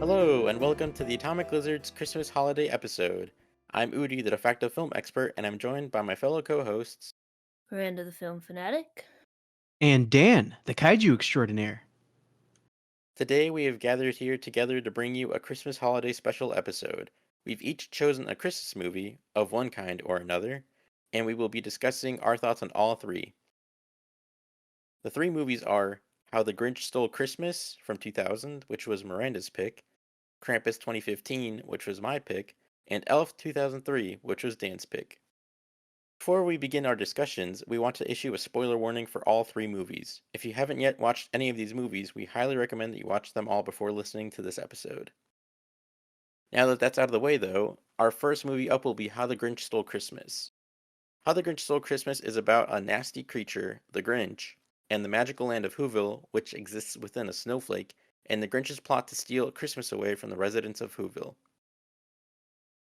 Hello, and welcome to the Atomic Lizard's Christmas holiday episode. I'm Udi, the de facto film expert, and I'm joined by my fellow co-hosts. Miranda the Film Fanatic. And Dan, the kaiju extraordinaire. Today we have gathered here together to bring you a Christmas holiday special episode. We've each chosen a Christmas movie, of one kind or another, and we will be discussing our thoughts on all three. The three movies are How the Grinch Stole Christmas from 2000, which was Miranda's pick, Krampus 2015, which was my pick, and Elf 2003, which was Dan's pick. Before we begin our discussions, we want to issue a spoiler warning for all three movies. If you haven't yet watched any of these movies, we highly recommend that you watch them all before listening to this episode. Now that that's out of the way, though, our first movie up will be How the Grinch Stole Christmas. How the Grinch Stole Christmas is about a nasty creature, the Grinch, and the magical land of Whoville, which exists within a snowflake, and the Grinch's plot to steal Christmas away from the residents of Whoville.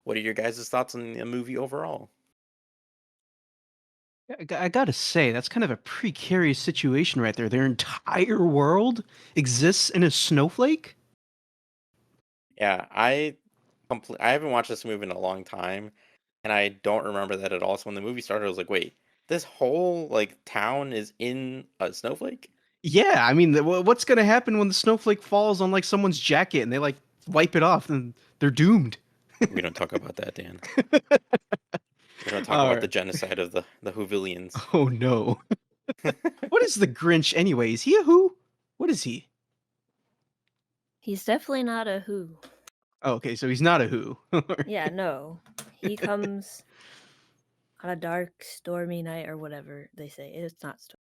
What are your guys' thoughts on the movie overall? I gotta say, that's kind of a precarious situation right there. Their entire world exists in a snowflake? Yeah, I haven't watched this movie in a long time, and I don't remember that at all. So when the movie started, I was like, "Wait, this whole town is in a snowflake?" Yeah, I mean, what's gonna happen when the snowflake falls on someone's jacket and they wipe it off and they're doomed? We don't talk about that, Dan. We don't talk All about the right. genocide of the Whovillians. Oh no. What is the Grinch anyway? Is he a who? What is he? He's definitely not a who. Oh, okay, so he's not a who. Yeah, no. He comes on a dark, stormy night or whatever they say. It's not stormy.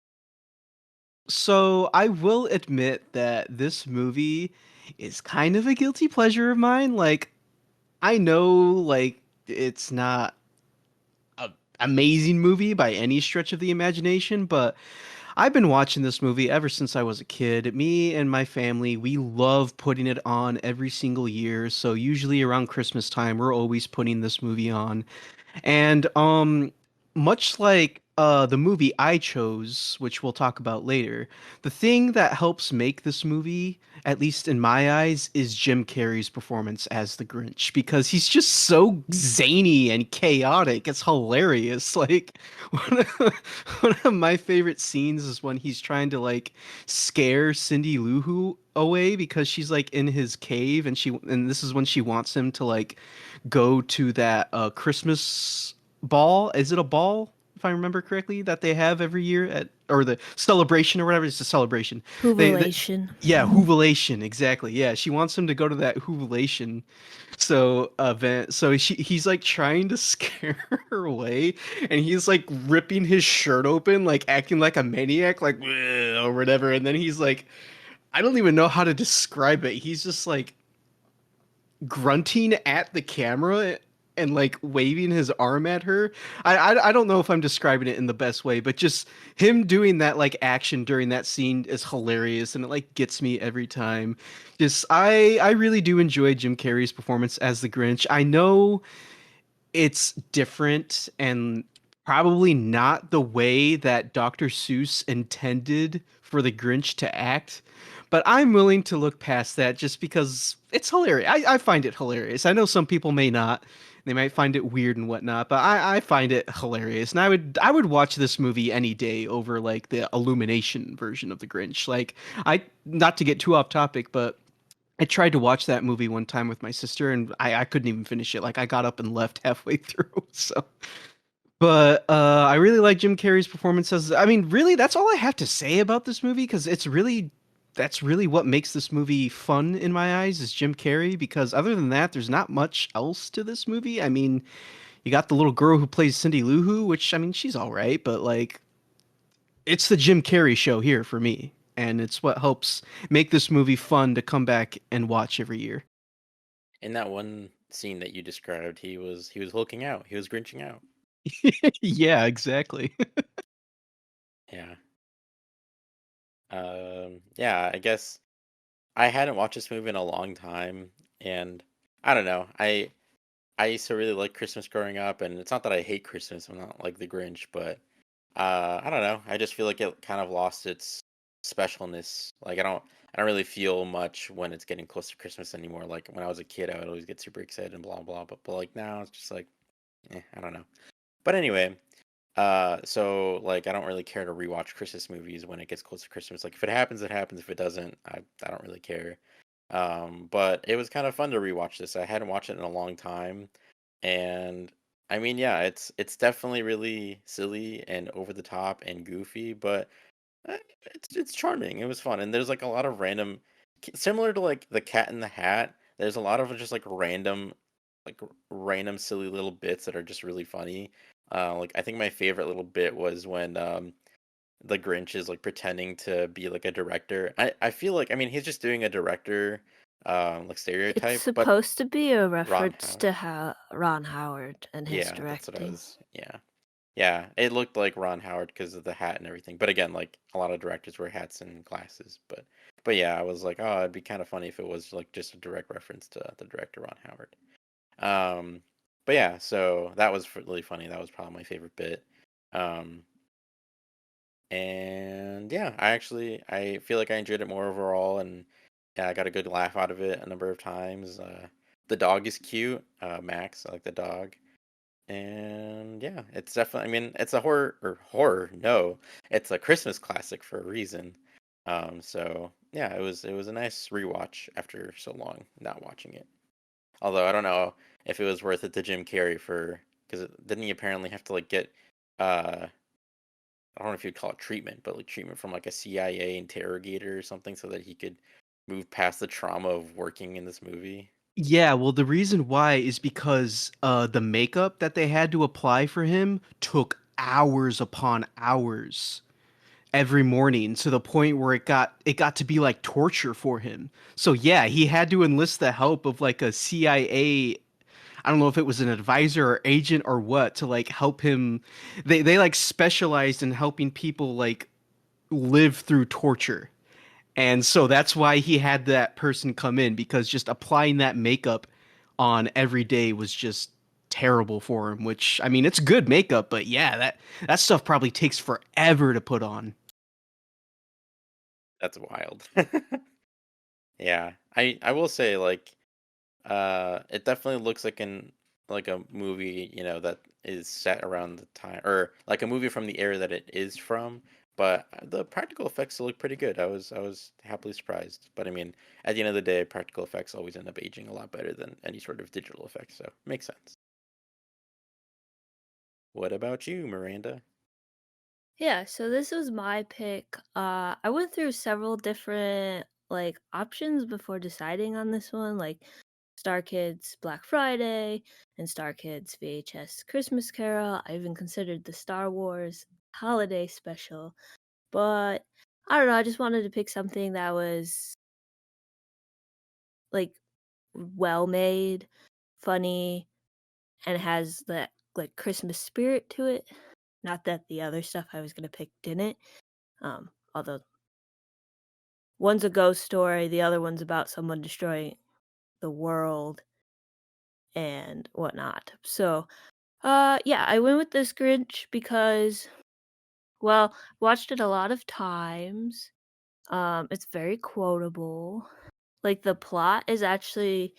So I will admit that this movie is kind of a guilty pleasure of mine. I know it's not an amazing movie by any stretch of the imagination, but I've been watching this movie ever since I was a kid. Me and my family, we love putting it on every single year. So usually around Christmas time, we're always putting this movie on. And much like the movie I chose, which we'll talk about later, the thing that helps make this movie, at least in my eyes, is Jim Carrey's performance as the Grinch because he's just so zany and chaotic. It's hilarious. One of my favorite scenes is when he's trying to scare Cindy Lou Who away because she's in his cave and this is when she wants him to go to that Christmas ball. Is it a ball, if I remember correctly, that they have every year at or the celebration or whatever? It's a celebration. Whovilation. Yeah, Whovilation, exactly. Yeah, she wants him to go to that Whovilation event. So he's trying to scare her away, and he's ripping his shirt open, acting like a maniac, "Bleh," or whatever. And then he's I don't even know how to describe it. He's just grunting at the camera and waving his arm at her. I don't know if I'm describing it in the best way, but just him doing that action during that scene is hilarious and it gets me every time. Just I really do enjoy Jim Carrey's performance as the Grinch. I know it's different and probably not the way that Dr. Seuss intended for the Grinch to act, but I'm willing to look past that just because it's hilarious. I find it hilarious. I know some people may not. They might find it weird and whatnot, but I find it hilarious. And I would watch this movie any day over the Illumination version of the Grinch. I not to get too off topic, but I tried to watch that movie one time with my sister and I couldn't even finish it. I got up and left halfway through. So but I really like Jim Carrey's performance as I mean, really that's all I have to say about this movie because that's really what makes this movie fun in my eyes is Jim Carrey because other than that there's not much else to this movie. I mean, you got the little girl who plays Cindy Lou Who, which I mean she's all right, but it's the Jim Carrey show here for me, and it's what helps make this movie fun to come back and watch every year. In that one scene that you described, he was hulking out. He was grinching out. Yeah, exactly. Yeah. Yeah, I guess I hadn't watched this movie in a long time, and I don't know. I used to really like Christmas growing up, and it's not that I hate Christmas. I'm not like the Grinch, but I don't know. I just feel like it kind of lost its specialness. Like I don't really feel much when it's getting close to Christmas anymore. Like when I was a kid, I would always get super excited and blah blah. But like now, it's just like, I don't know. But anyway, so like I don't really care to rewatch Christmas movies when it gets close to Christmas. Like if it happens, it happens. If it doesn't, I don't really care. But it was kind of fun to rewatch this. I hadn't watched it in a long time, and I mean, yeah, it's definitely really silly and over the top and goofy, but it's charming. It was fun, and there's like a lot of random, similar to like the Cat in the Hat. There's a lot of just like random silly little bits that are just really funny. Like I think my favorite little bit was when the Grinch is like pretending to be like a director. I feel like I mean he's just doing a director like It's stereotype, but supposed to be a Ron reference Howard. to Ron Howard and his Yeah, that's what I directing. was. Yeah. Yeah, it looked like Ron Howard because of the hat and everything. But again, like a lot of directors wear hats and glasses. But yeah, I was like, oh, it'd be kind of funny if it was like just a direct reference to the director Ron Howard. Um, but yeah, so that was really funny. That was probably my favorite bit. Um, and yeah, I feel like I enjoyed it more overall, and yeah, I got a good laugh out of it a number of times. The dog is cute, Max. I like the dog. And yeah, it's definitely, I mean, it's a horror, no, it's a Christmas classic for a reason. So yeah, it was a nice rewatch after so long not watching it. Although I don't know if it was worth it to Jim Carrey for because didn't he apparently have to like get I don't know if you'd call it treatment, but like treatment from like a CIA interrogator or something so that he could move past the trauma of working in this movie. Yeah, well, the reason why is because the makeup that they had to apply for him took hours upon hours every morning to the point where it got to be like torture for him. So yeah, he had to enlist the help of like a CIA. I don't know if it was an advisor or agent or what to like help him. They like specialized in helping people like live through torture. And so that's why he had that person come in because just applying that makeup on every day was just terrible for him, which I mean it's good makeup, but yeah, that stuff probably takes forever to put on. That's wild. Yeah, I will say like it definitely looks like a movie, that is set around the time or like a movie from the era that it is from, but the practical effects look pretty good. I was happily surprised. But I mean, at the end of the day, practical effects always end up aging a lot better than any sort of digital effects, so makes sense. What about you, Miranda? Yeah, so this was my pick. I went through several different like options before deciding on this one, like Star Kids Black Friday and Star Kids VHS Christmas Carol. I even considered the Star Wars holiday special, but I don't know, I just wanted to pick something that was like well made, funny, and has that like Christmas spirit to it. Not that the other stuff I was gonna pick didn't. Although one's a ghost story, the other one's about someone destroying the world and whatnot. So, yeah, I went with this Grinch because, well, watched it a lot of times. It's very quotable. Like the plot is actually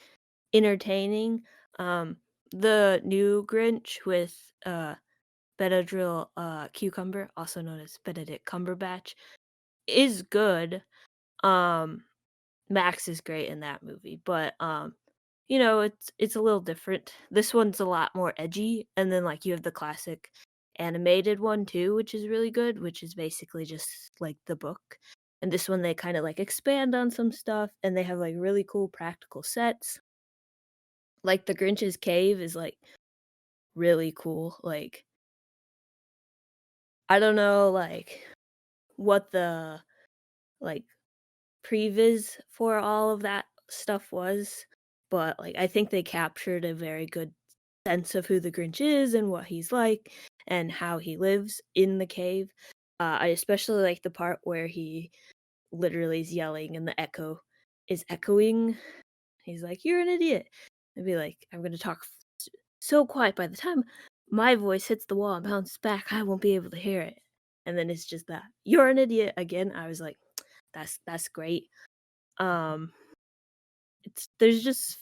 entertaining. Um, the new Grinch with Benadryl Cucumber, also known as Benedict Cumberbatch, is good. Um, Max is great in that movie, but it's a little different. This one's a lot more edgy, and then like you have the classic animated one too, which is really good, which is basically just like the book. And this one they kind of like expand on some stuff and they have like really cool practical sets. Like the Grinch's cave is like really cool. Like I don't know like what the like previs for all of that stuff was, but like I think they captured a very good sense of who the Grinch is and what he's like and how he lives in the cave. I especially like the part where he literally is yelling and the echo is echoing. He's like, "You're an idiot." I'd be like, "I'm gonna talk so quiet by the time my voice hits the wall and bounces back, I won't be able to hear it." And then it's just that, "You're an idiot" again. I was like, That's great. Um, there's just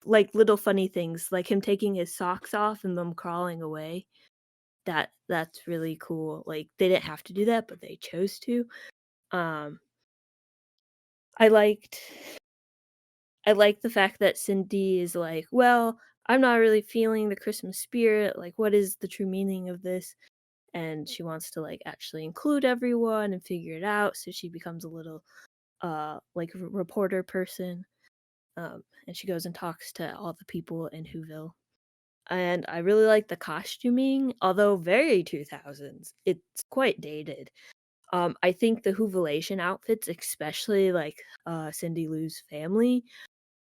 like little funny things, like him taking his socks off and them crawling away. That's really cool. Like they didn't have to do that, but they chose to. Um, I liked I like the fact that Cindy is like, well, I'm not really feeling the Christmas spirit. Like, what is the true meaning of this? And she wants to like actually include everyone and figure it out. So she becomes a little like reporter person. And she goes and talks to all the people in Whoville. And I really like the costuming, although very 2000s. It's quite dated. I think the Whovilation outfits, especially like Cindy Lou's family,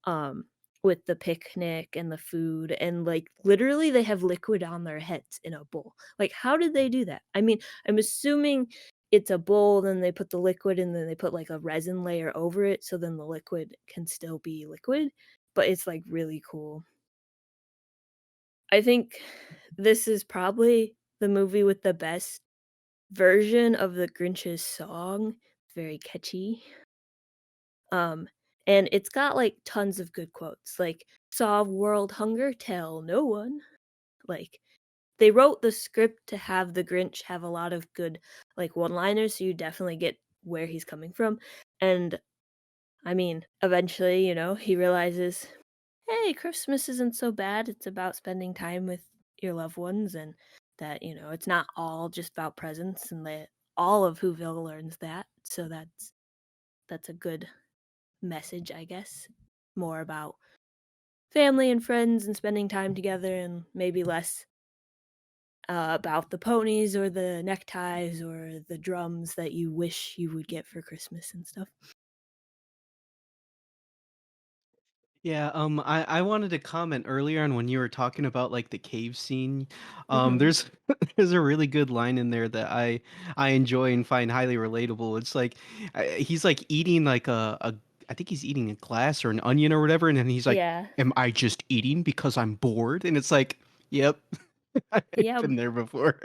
um, with the picnic and the food, and like literally they have liquid on their heads in a bowl. Like, how did they do that? I mean, I'm assuming it's a bowl, then they put the liquid and then they put like a resin layer over it so then the liquid can still be liquid, but it's like really cool. I think this is probably the movie with the best version of the Grinch's song. It's very catchy. Um, and it's got like tons of good quotes, like "Solve world hunger, tell no one." Like they wrote the script to have the Grinch have a lot of good like one-liners, so you definitely get where he's coming from. And I mean, eventually, he realizes, hey, Christmas isn't so bad. It's about spending time with your loved ones, and that, it's not all just about presents, and that all of Whoville learns that. So that's a good message, I guess. More about family and friends and spending time together, and maybe less about the ponies or the neckties or the drums that you wish you would get for Christmas and stuff. Yeah, I wanted to comment earlier on when you were talking about like the cave scene. Hmm. There's there's a really good line in there that I enjoy and find highly relatable. It's like he's like eating like a I think he's eating a glass or an onion or whatever, and then he's like, Yeah. "Am I just eating because I'm bored?" And it's like, "Yep." I've Yeah. been there before.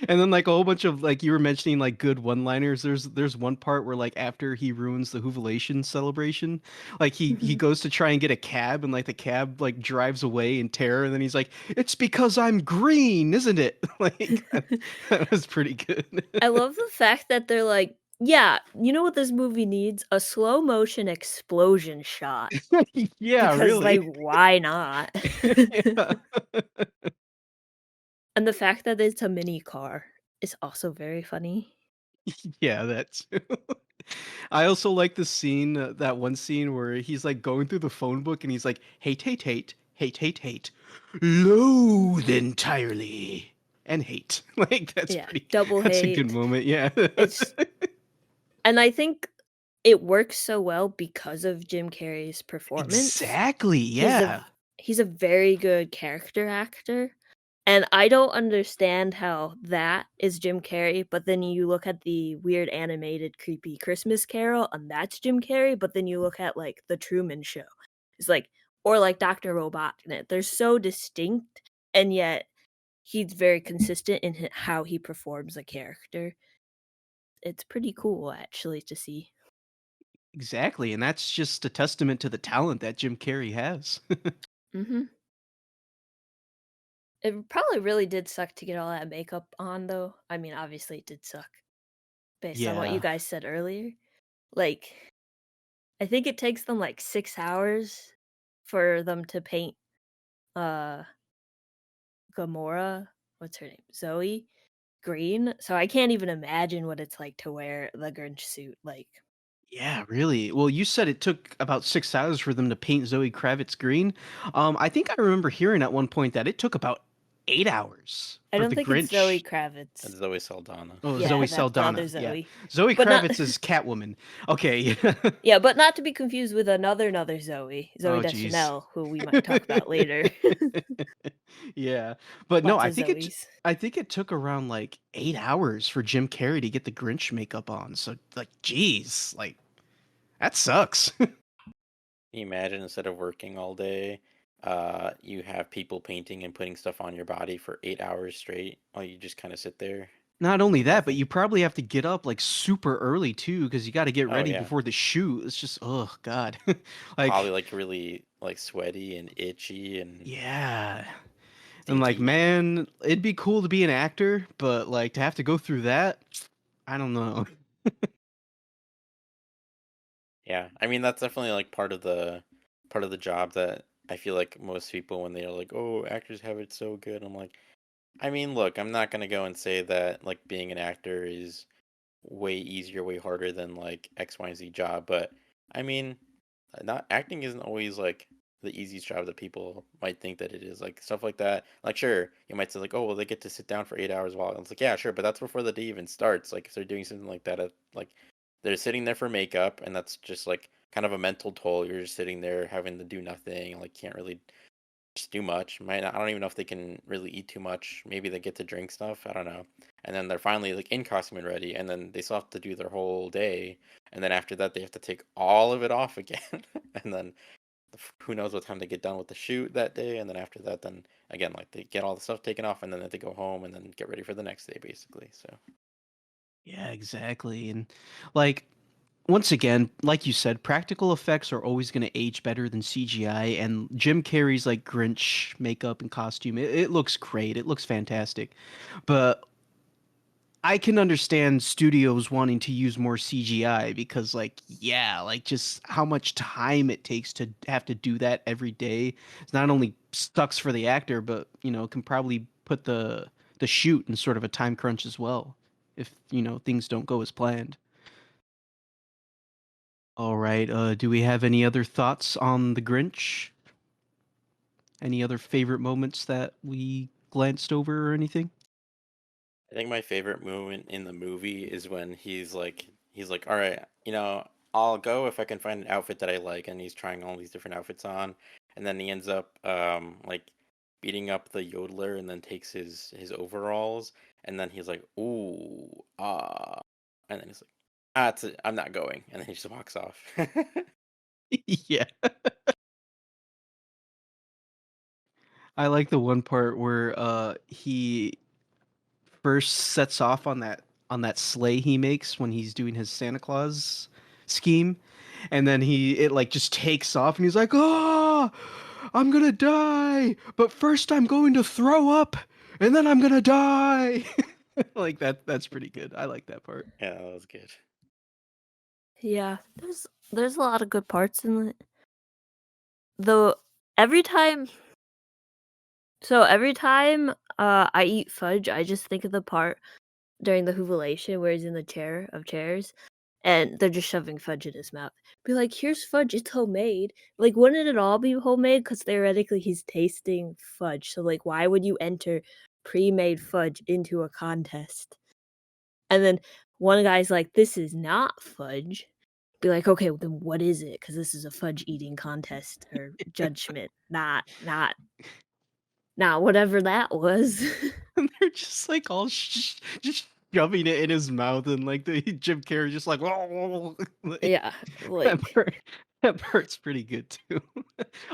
And then like a whole bunch of like you were mentioning like good one-liners. There's one part where like after he ruins the Hoovilation celebration, like he Mhm. goes to try and get a cab and like the cab like drives away in terror and then he's like, "It's because I'm green, isn't it?" Like that was pretty good. I love the fact that they're like, yeah, you know what this movie needs? A slow motion explosion shot. Yeah, Because, like, really. why not? Yeah. And the fact that it's a mini car is also very funny. Yeah, that too. I also like the scene, that one scene where he's like going through the phone book and he's like, hate, hate, hate, hate, hate, hate, loathe entirely, and hate. Like Yeah, double that's a good hate. moment. Yeah. It's and I think it works so well because of Jim Carrey's performance. Exactly. He's a Yeah. he's a very good character actor, and I don't understand how that is Jim Carrey, but then you look at the weird animated creepy Christmas Carol and that's Jim Carrey, but then you look at like The Truman Show. It's like or like Dr. Robotnik. They're so distinct and yet he's very consistent in how he performs a character. It's pretty cool actually to see. Exactly. And that's just a testament to the talent that Jim Carrey has. Mhm. It probably really did suck to get all that makeup on, though. I mean, obviously, it did suck based on what you Yeah. guys said earlier. Like, I think it takes them like 6 hours for them to paint uh Gamora, what's her name? Zoe green. So I can't even imagine what it's like to wear the Grinch suit. Like, Yeah, really. Well, you said it took about 6 hours for them to paint Zoe Kravitz green. I think I remember hearing at one point that it took about 8 hours I for don't the think it's Zoe Grinch. That's Kravitz. Zoe Saldana. Oh, Yeah, Zoe that's the other Saldana. Yeah, Zoe. Zoe But not Kravitz is Catwoman. Okay. yeah, but not to be confused with another Zoe, Zoe Oh, jeez. Deschanel, who we might talk about later. Yeah, but no, Lots of Zoes. I think it took around like 8 hours for Jim Carrey to get the Grinch makeup on. So like, geez, like that sucks. Can you imagine instead of working all day, you have people painting and putting stuff on your body for 8 hours straight while you just kind of sit there? Not only that, but Nothing. you probably have to get up like super early too, because you got to get Oh ready yeah. before the shoot. It's just, oh God. Probably Like, like really like sweaty and itchy and yeah. And like, stinky. man, it'd be cool to be an actor, but like to have to go through that, I don't know. Yeah, I mean that's definitely like part of the job that I feel like most people when they're like, "Oh, actors have it so good." I'm like, I mean, look, I'm not gonna go and say that like being an actor is way easier, way harder than like X, Y, and Z job, but I mean, not acting isn't always like the easiest job that people might think that it is. Like stuff like that. Like sure, you might say like, "Oh, well, they get to sit down for 8 hours while." It's like, yeah, sure, but that's before the day even starts. Like if they're doing something like that, like they're sitting there for makeup, and that's just like kind of a mental toll. You're just sitting there having to do nothing, like can't really just do much. Might not, I don't even know if they can really eat too much. Maybe they get to drink stuff. I don't know. And then they're finally like in costume and ready, and then they still have to do their whole day, and then after that they have to take all of it off again, and then who knows what time they get done with the shoot that day, and then after that, then again like they get all the stuff taken off, and then they have to go home and then get ready for the next day basically. So Yeah, exactly. And like, once again, like you said, practical effects are always going to age better than CGI. And Jim Carrey's like Grinch makeup and costume, it looks great. It looks fantastic. But I can understand studios wanting to use more CGI because, like, yeah, like just how much time it takes to have to do that every day. It's not only sucks for the actor, but can probably put the shoot in sort of a time crunch as well if things don't go as planned. All right. Do we have any other thoughts on the Grinch? Any other favorite moments that we glanced over or anything? I think my favorite moment in the movie is when he's like, all right, I'll go if I can find an outfit that I like, and he's trying all these different outfits on, and then he ends up like beating up the yodeler, and then takes his overalls, and then he's like, ooh, and then he's like, I'm not going, and then he just walks off. Yeah. I like the one part where he first sets off on that sleigh he makes when he's doing his Santa Claus scheme, and then it like just takes off and he's like, "Oh, I'm gonna die, but first I'm going to throw up, and then I'm gonna die." Like that's pretty good. I like that part. Yeah, that was good. Yeah, there's a lot of good parts in it. Though every time every time I eat fudge, I just think of the part during the Hoovelation where he's in the chair of chairs and they're just shoving fudge in his mouth. Be like, "Here's fudge, it's homemade." Like, wouldn't it all be homemade? Because theoretically he's tasting fudge. So like why would you enter pre-made fudge into a contest? And then one guy's like, "This is not fudge." Be like, "Okay, well, then what is it? Because this is a fudge eating contest or judgment, not whatever that was." And they're just like all just shoving it in his mouth, and like the Jim Carrey just like, like Yeah, that like part, that part's pretty good too.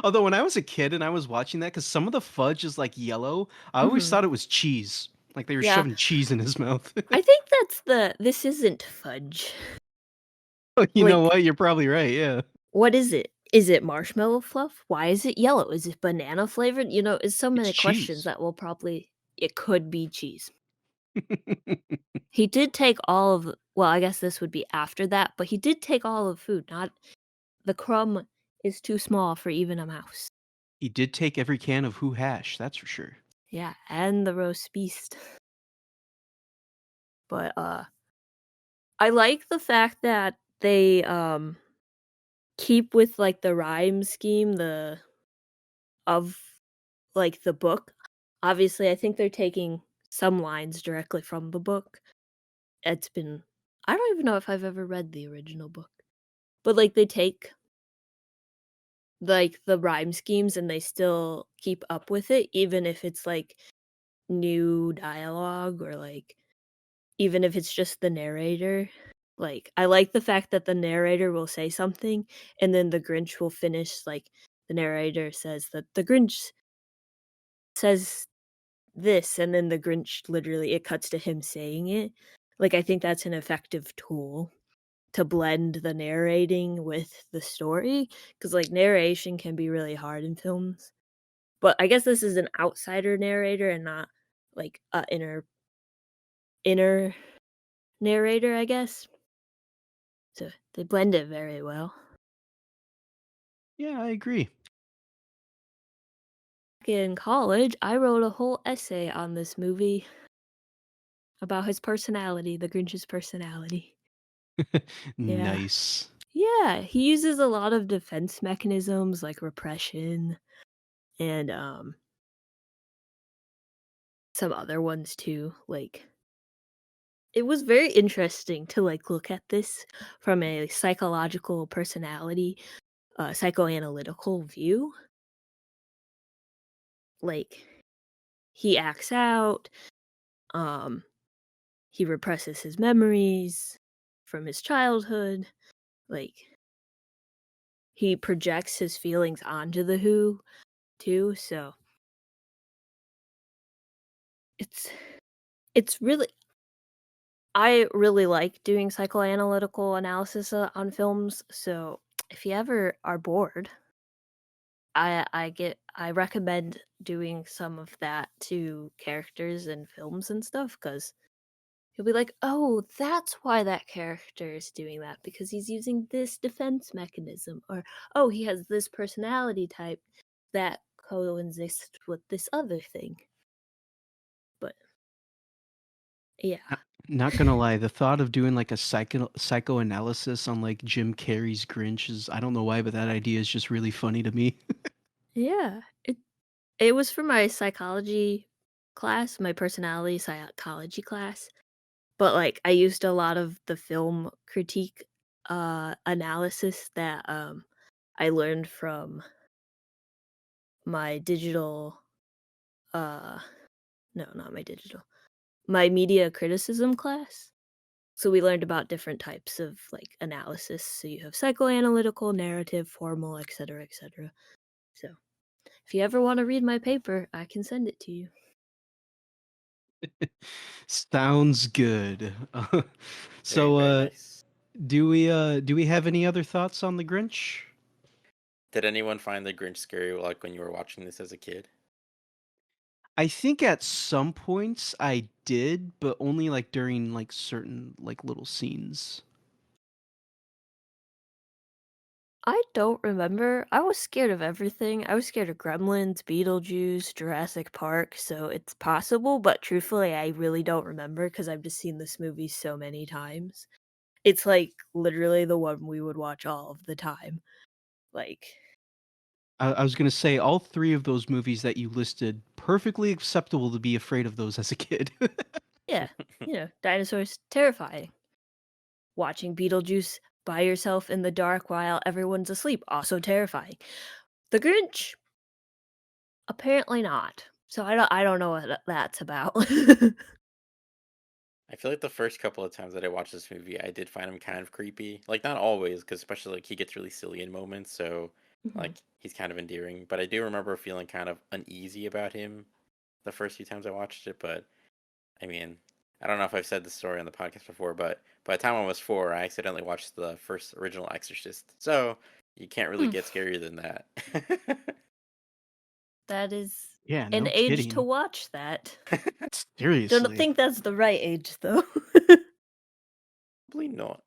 Although when I was a kid and I was watching that, because some of the fudge is like yellow, I always mhm. thought it was cheese. Like they were Yeah, shoving cheese in his mouth. I think that's "this isn't fudge." You know Like, what? You're probably right. Yeah. what is it? Is it marshmallow fluff? Why is it yellow? Is it banana flavored? It's so It's many questions cheese. that will probably it could be cheese. He did take all of well, I guess this would be after that, but he did take all of the food, not the crumb is too small for even a mouse. He did take every can of Who hash, that's for sure. Yeah, and the roast beast. But, I like the fact that they, keep with, like, the rhyme scheme, of, like, the book. Obviously, I think they're taking some lines directly from the book. It's been I don't even know if I've ever read the original book, but, like, they take, like, the rhyme schemes and they still keep up with it, even if it's, like, new dialogue or, like, even if it's just the narrator. Like, I like the fact that the narrator will say something and then the Grinch will finish, like, the narrator says that the Grinch says this, and then the Grinch literally it cuts to him saying it. Like, I think that's an effective tool to blend the narrating with the story, because like, narration can be really hard in films. But I guess this is an outsider narrator and not, like, a inner narrator, I guess. So, they blend it very well. Yeah, I agree. Back in college, I wrote a whole essay on this movie about his personality, the Grinch's personality. Yeah. Nice. Yeah, he uses a lot of defense mechanisms like repression and, some other ones too, like it was very interesting to, like, look at this from a psychological personality, psychoanalytical view. Like, he acts out, um, he represses his memories from his childhood, like, he projects his feelings onto the Who too, so it's it's really I really like doing psychoanalytical analysis, on films, so if you ever are bored, I recommend doing some of that to characters in films and stuff, because 'cause you'll be like, "Oh, that's why that character is doing that, because he's using this defense mechanism," or, "Oh, he has this personality type that coexists with this other thing." But yeah. Not, not gonna lie, the thought of doing like a psychoanalysis on like Jim Carrey's Grinch is, I don't know why, but that idea is just really funny to me. Yeah, it was for my psychology class, my personality psychology class, but, like, I used a lot of the film critique, analysis that, I learned from my digital, uh no, not my digital, my media criticism class. So we learned about different types of, like, analysis, so you have psychoanalytical, narrative, formal, etc., etc. So, if you ever wanna read my paper, I can send it to you. Sounds good. Very, so very nice. do we have any other thoughts on the Grinch? Did anyone find the Grinch scary like when you were watching this as a kid? I think at some points I did, but only like during like certain like little scenes. I don't remember. I was scared of everything. I was scared of Gremlins, Beetlejuice, Jurassic Park, so it's possible, but truthfully, I really don't remember because I've just seen this movie so many times. It's like literally the one we would watch all of the time. Like, I was gonna say all three of those movies that you listed, perfectly acceptable to be afraid of those as a kid. yeah, dinosaurs terrifying. Watching Beetlejuice by yourself in the dark while everyone's asleep, also terrifying. The Grinch, apparently not. So I don't know what that's about. I feel like the first couple of times that I watched this movie, I did find him kind of creepy. Like not always, because especially like he gets really silly in moments, so Mhm. like he's kind of endearing. But I do remember feeling kind of uneasy about him the first few times I watched it. But I mean, I don't know if I've said this story on the podcast before, but by the time I was 4, I accidentally watched the first original Exorcist. So you can't really Hmm. get scarier than that. That is Yeah, an no age to kidding. watch that. Don't Seriously. think that's the right age though. Probably not.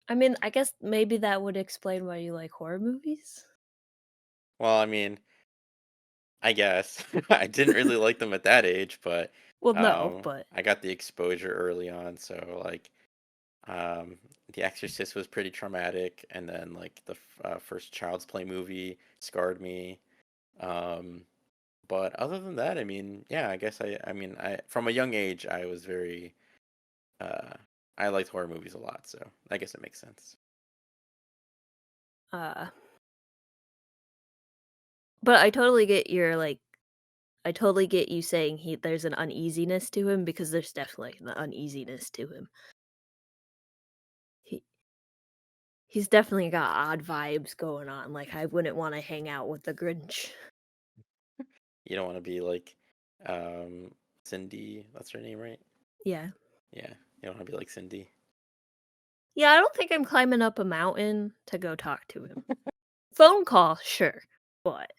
I mean, I guess maybe that would explain why you like horror movies. Well, I mean, I guess I didn't really like them at that age, but Well, no, but I got the exposure early on. So like, The Exorcist was pretty traumatic, and then like the first Child's Play movie scarred me. Um, but other than that, I mean, yeah, I guess I mean, I from a young age, I was very uh, I liked horror movies a lot, so I guess it makes sense. uh but I totally get your like I totally get you saying there's an uneasiness to him because there's definitely an uneasiness to him. He he's definitely got odd vibes going on. Like I wouldn't want to hang out with the Grinch. You don't want to be like, um, Cindy, that's her name, right? Yeah. Yeah, you don't want to be like Cindy. Yeah, I don't think I'm climbing up a mountain to go talk to him. Phone call, sure, but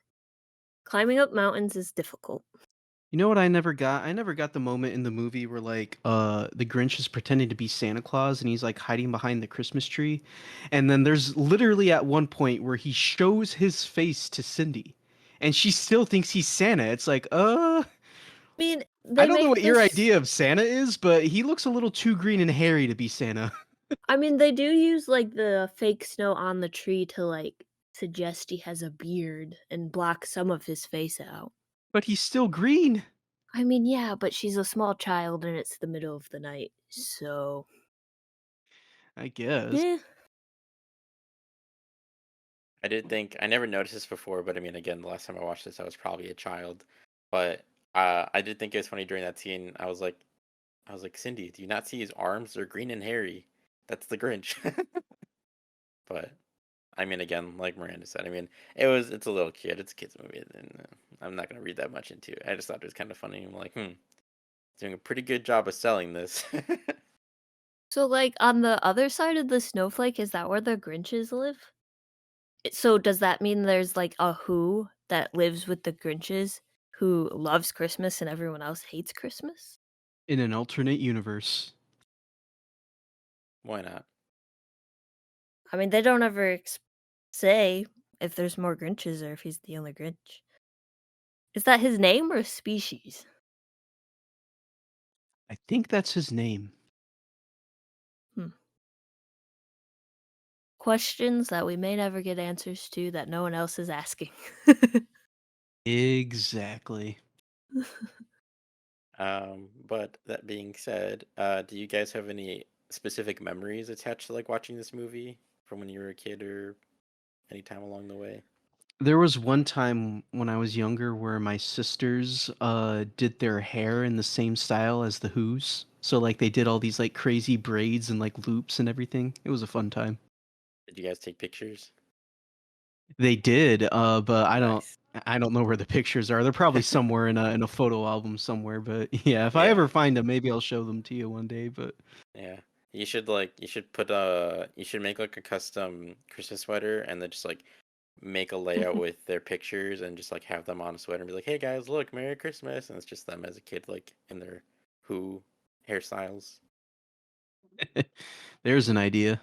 climbing up mountains is difficult. You know what I never got? I never got the moment in the movie where like the Grinch is pretending to be Santa Claus and he's like hiding behind the Christmas tree. And then there's literally at one point where he shows his face to Cindy and she still thinks he's Santa. It's like, I mean, I they don't know make what your this. idea of Santa is, but he looks a little too green and hairy to be Santa. I mean, they do use like the fake snow on the tree to like suggest he has a beard and block some of his face out. But he's still green. I mean, yeah, but she's a small child and it's the middle of the night, so I guess. yeah. I did think I never noticed this before, but I mean, again, the last time I watched this, I was probably a child. But I did think it was funny during that scene. I was like, Cindy, do you not see his arms? They're green and hairy. That's the Grinch. But I mean, again, like Miranda said, I mean, it's a little kid. It's a kids movie, and I'm not gonna read that much into it. I just thought it was kind of funny. I'm like, doing a pretty good job of selling this. So like on the other side of the snowflake, is that where the Grinches live? So does that mean there's like a who that lives with the Grinches who loves Christmas and everyone else hates Christmas? In an alternate universe. Why not? I mean, they don't ever say if there's more Grinches or if he's the only Grinch. Is that his name or species? I think that's his name. Hmm. Questions that we may never get answers to that no one else is asking. Exactly. But that being said, do you guys have any specific memories attached to like watching this movie from when you were a kid or any time along the way? There was one time when I was younger where my sisters did their hair in the same style as the Who's. So like they did all these like crazy braids and like loops and everything. It was a fun time. Did you guys take pictures? They did, but Nice. I don't know where the pictures are. They're probably somewhere in a photo album somewhere. But yeah, if I Yeah, ever find them, maybe I'll show them to you one day. But yeah. You should put you should make like a custom Christmas sweater and then just like make a layout with their pictures and just like have them on a sweater and be like, "Hey guys, look, Merry Christmas." And it's just them as a kid like in their Who hairstyles. there's an idea.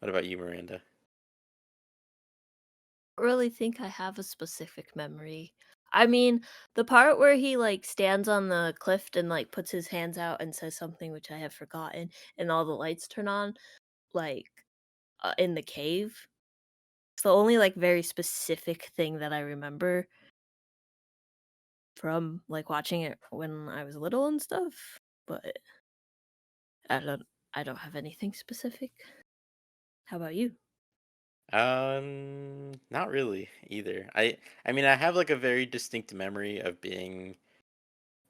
What about you, Miranda? Really think I have a specific memory. I mean, the part where he like stands on the cliff and like puts his hands out and says something which I have forgotten, and all the lights turn on, like in the cave. It's the only like very specific thing that I remember from like watching it when I was little and stuff. But I don't, I don't have anything specific. How about you? Not really either. I mean, I have like a very distinct memory of being,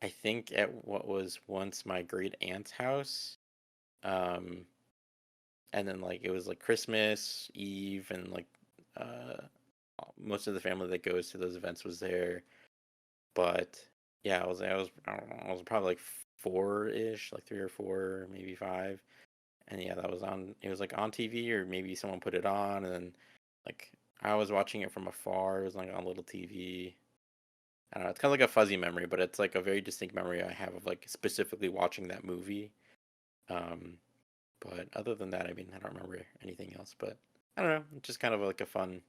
I think, at what was once my great aunt's house. Um, and then like it was like Christmas Eve and like uh most of the family that goes to those events was there. But yeah, I don't know, I was probably like four-ish, like three or four, maybe five. And yeah, that was on. It was like on TV, or maybe someone put it on, and then like I was watching it from afar. It was like on a little TV. I don't know. It's kind of like a fuzzy memory, but it's like a very distinct memory I have of like specifically watching that movie. Um, but other than that, I mean, I don't remember anything else. But I don't know. It's just kind of like a fun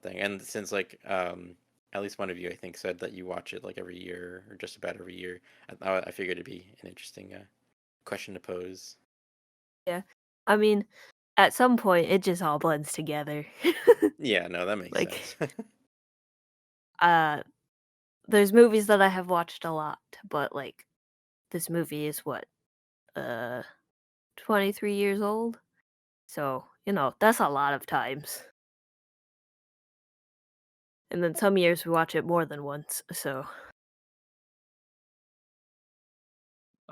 thing. And since like at least one of you I think said that you watch it like every year or just about every year, I figured it'd be an interesting question to pose. Yeah, I mean, at some point it just all blends together. Yeah, no, that makes Like, sense. uh, there's movies that I have watched a lot, but like this movie is what, uh, 23 years old. So, that's a lot of times. And then some years we watch it more than once. So,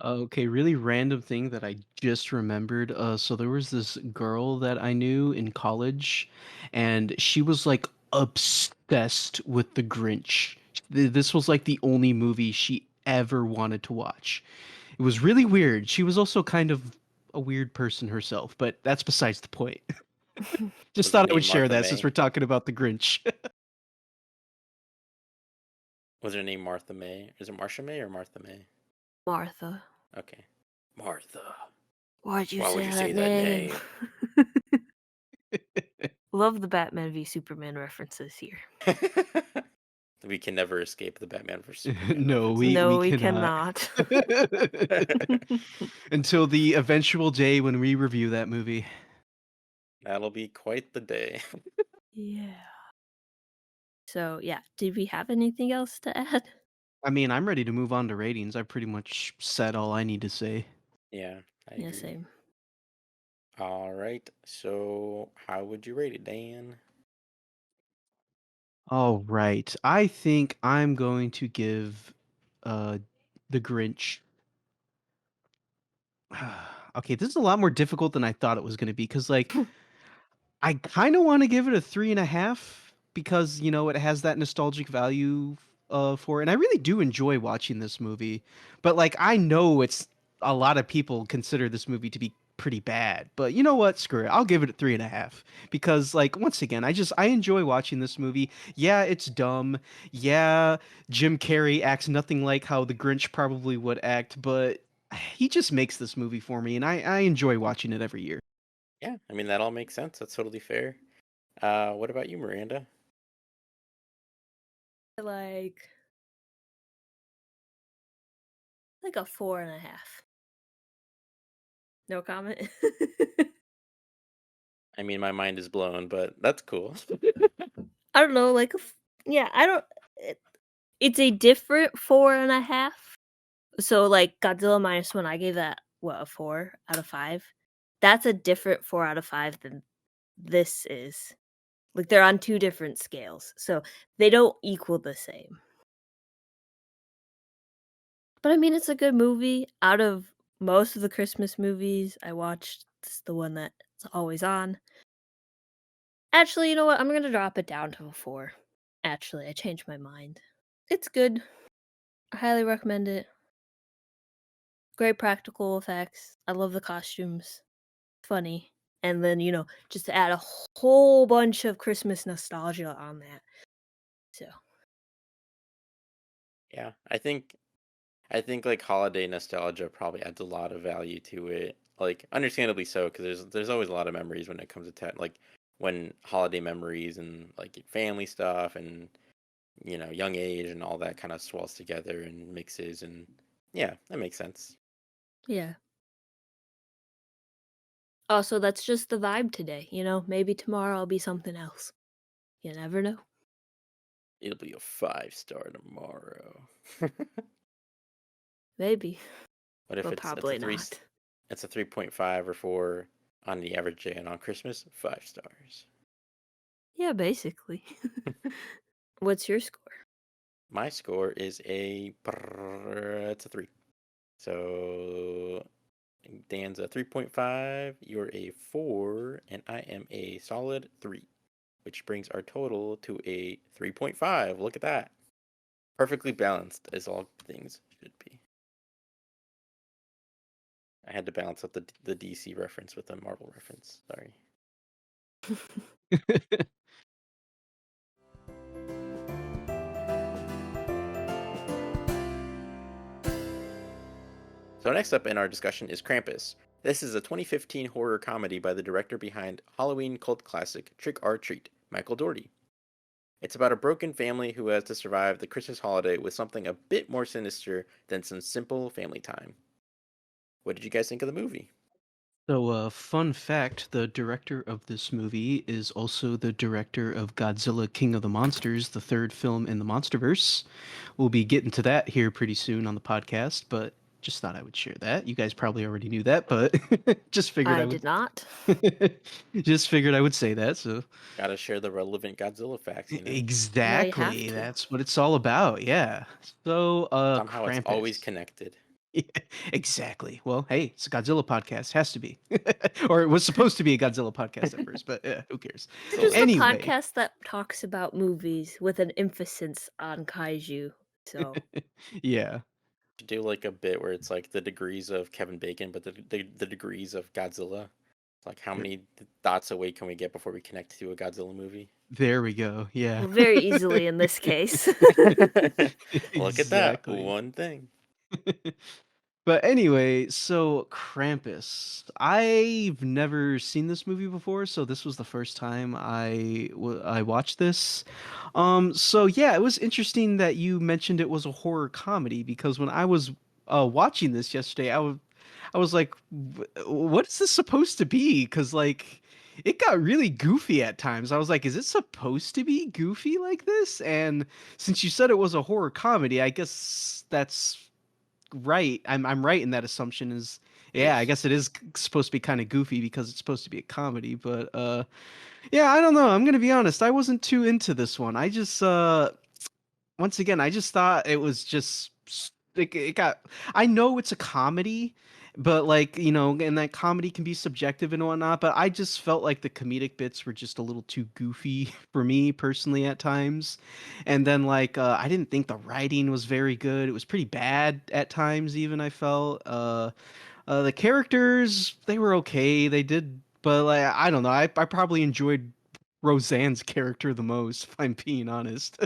Okay, really random thing that I just remembered. So there was this girl that I knew in college, and she was like obsessed with the Grinch. This was like the only movie she ever wanted to watch. It was really weird. She was also kind of a weird person herself, but that's besides the point. Just Was her thought I would name share Martha that since May? we're talking about the Grinch. Was her name Martha May? Is it Marsha May or Martha May? Martha. Okay. Martha. Why'd you Why would say you that say that name? name? Love the Batman v Superman references here. We can never escape the Batman vs Superman No, references. we No, we cannot. cannot. Until the eventual day when we review that movie. That'll be quite the day. Yeah. So, yeah, did we have anything else to add? I mean, I'm ready to move on to ratings. I've pretty much said all I need to say. Yeah, I Yeah, agree. same. All right. So, how would you rate it, Dan? All right. I think I'm going to give uh The Grinch. Okay, this is a lot more difficult than I thought it was going to be because like I kind of want to give it a 3.5 because it has that nostalgic value for it. And I really do enjoy watching this movie. But like I know it's a lot of people consider this movie to be pretty bad. But you know what? Screw it. I'll give it a 3.5 because like once again, I enjoy watching this movie. Yeah, it's dumb. Yeah, Jim Carrey acts nothing like how the Grinch probably would act, but he just makes this movie for me, and I enjoy watching it every year. Yeah, I mean that all makes sense. That's totally fair. What about you, Miranda? Like a 4.5. No comment. I mean, my mind is blown, but that's cool. I don't know, yeah, I don't. It's a different 4.5. So like Godzilla minus one, I gave that what, a 4 out of 5. That's a different 4 out of 5 than this is. Like they're on two different scales, so they don't equal the same. But I mean, it's a good movie. Out of most of the Christmas movies I watched, it's the one that's always on. Actually, you know what? I'm gonna drop it down to a 4. Actually, I changed my mind. It's good. I highly recommend it. Great practical effects. I love the costumes. Funny. And then, just to add a whole bunch of Christmas nostalgia on that. So, Yeah, I think like holiday nostalgia probably adds a lot of value to it. Like understandably so, because there's always a lot of memories when it comes to like when holiday memories and like family stuff and young age and all that kind of swells together and mixes and yeah, that makes sense. yeah. Also, that's just the vibe today. Maybe tomorrow I'll be something else. You never know. It'll be a 5-star tomorrow. Maybe. What if But it's a probably three? not. It's a 3.5 or 4 on the average day, and on Christmas, 5 stars. Yeah, basically. What's your score? My score is it's a 3. So Dan's a 3.5, you're a 4, and I am a solid 3, which brings our total to a 3.5. Look at that. Perfectly balanced, as all things should be. I had to balance out the DC reference with the Marvel reference. Sorry. So next up in our discussion is Krampus. This is a 2015 horror comedy by the director behind Halloween cult classic Trick or Treat, Michael Dougherty. It's about a broken family who has to survive the Christmas holiday with something a bit more sinister than some simple family time. What did you guys think of the movie? So, fun fact, the director of this movie is also the director of Godzilla King of the Monsters, the third film in the Monsterverse. We'll be getting to that here pretty soon on the podcast, but just thought I would share that. You guys probably already knew that, but just figured I I would did not. just figured I would say that. So, Gotta share the relevant Godzilla facts. Yeah, you have exactly. to. That's what it's all about. Yeah. So, Somehow it's always Krampus. connected. Yeah, exactly. Well, hey, it's a Godzilla podcast. Has to be. Or it was supposed to be a Godzilla podcast at first, but who cares? It's So just a like, Anyway, podcast that talks about movies with an emphasis on kaiju. So yeah. to do like a bit where it's like the degrees of Kevin Bacon, but the degrees of Godzilla. Like how many dots away can we get before we connect to a Godzilla movie? There we go. Yeah. very easily in this case. Look at that Exactly. one thing. But anyway, so Krampus. I've never seen this movie before, so this was the first time I watched this. So yeah, it was interesting that you mentioned it was a horror comedy because when I was watching this yesterday, I was like, What is this supposed to be?" Because like it got really goofy at times. I was like, "Is it supposed to be goofy like this?" And since you said it was a horror comedy, I guess that's right. I'm right in that assumption is yeah, I Yes. guess it is supposed to be kind of goofy because it's supposed to be a comedy, but yeah, I don't know. I'm going to be honest. I wasn't too into this one. I just once again, I just thought it was just it got I know it's a comedy, but like, and that comedy can be subjective and whatnot, but I just felt like the comedic bits were just a little too goofy for me personally at times. And then like I didn't think the writing was very good. It was pretty bad at times even I felt. The characters, they were okay. They did, but like I don't know. I probably enjoyed Roseanne's character the most, if I'm being honest.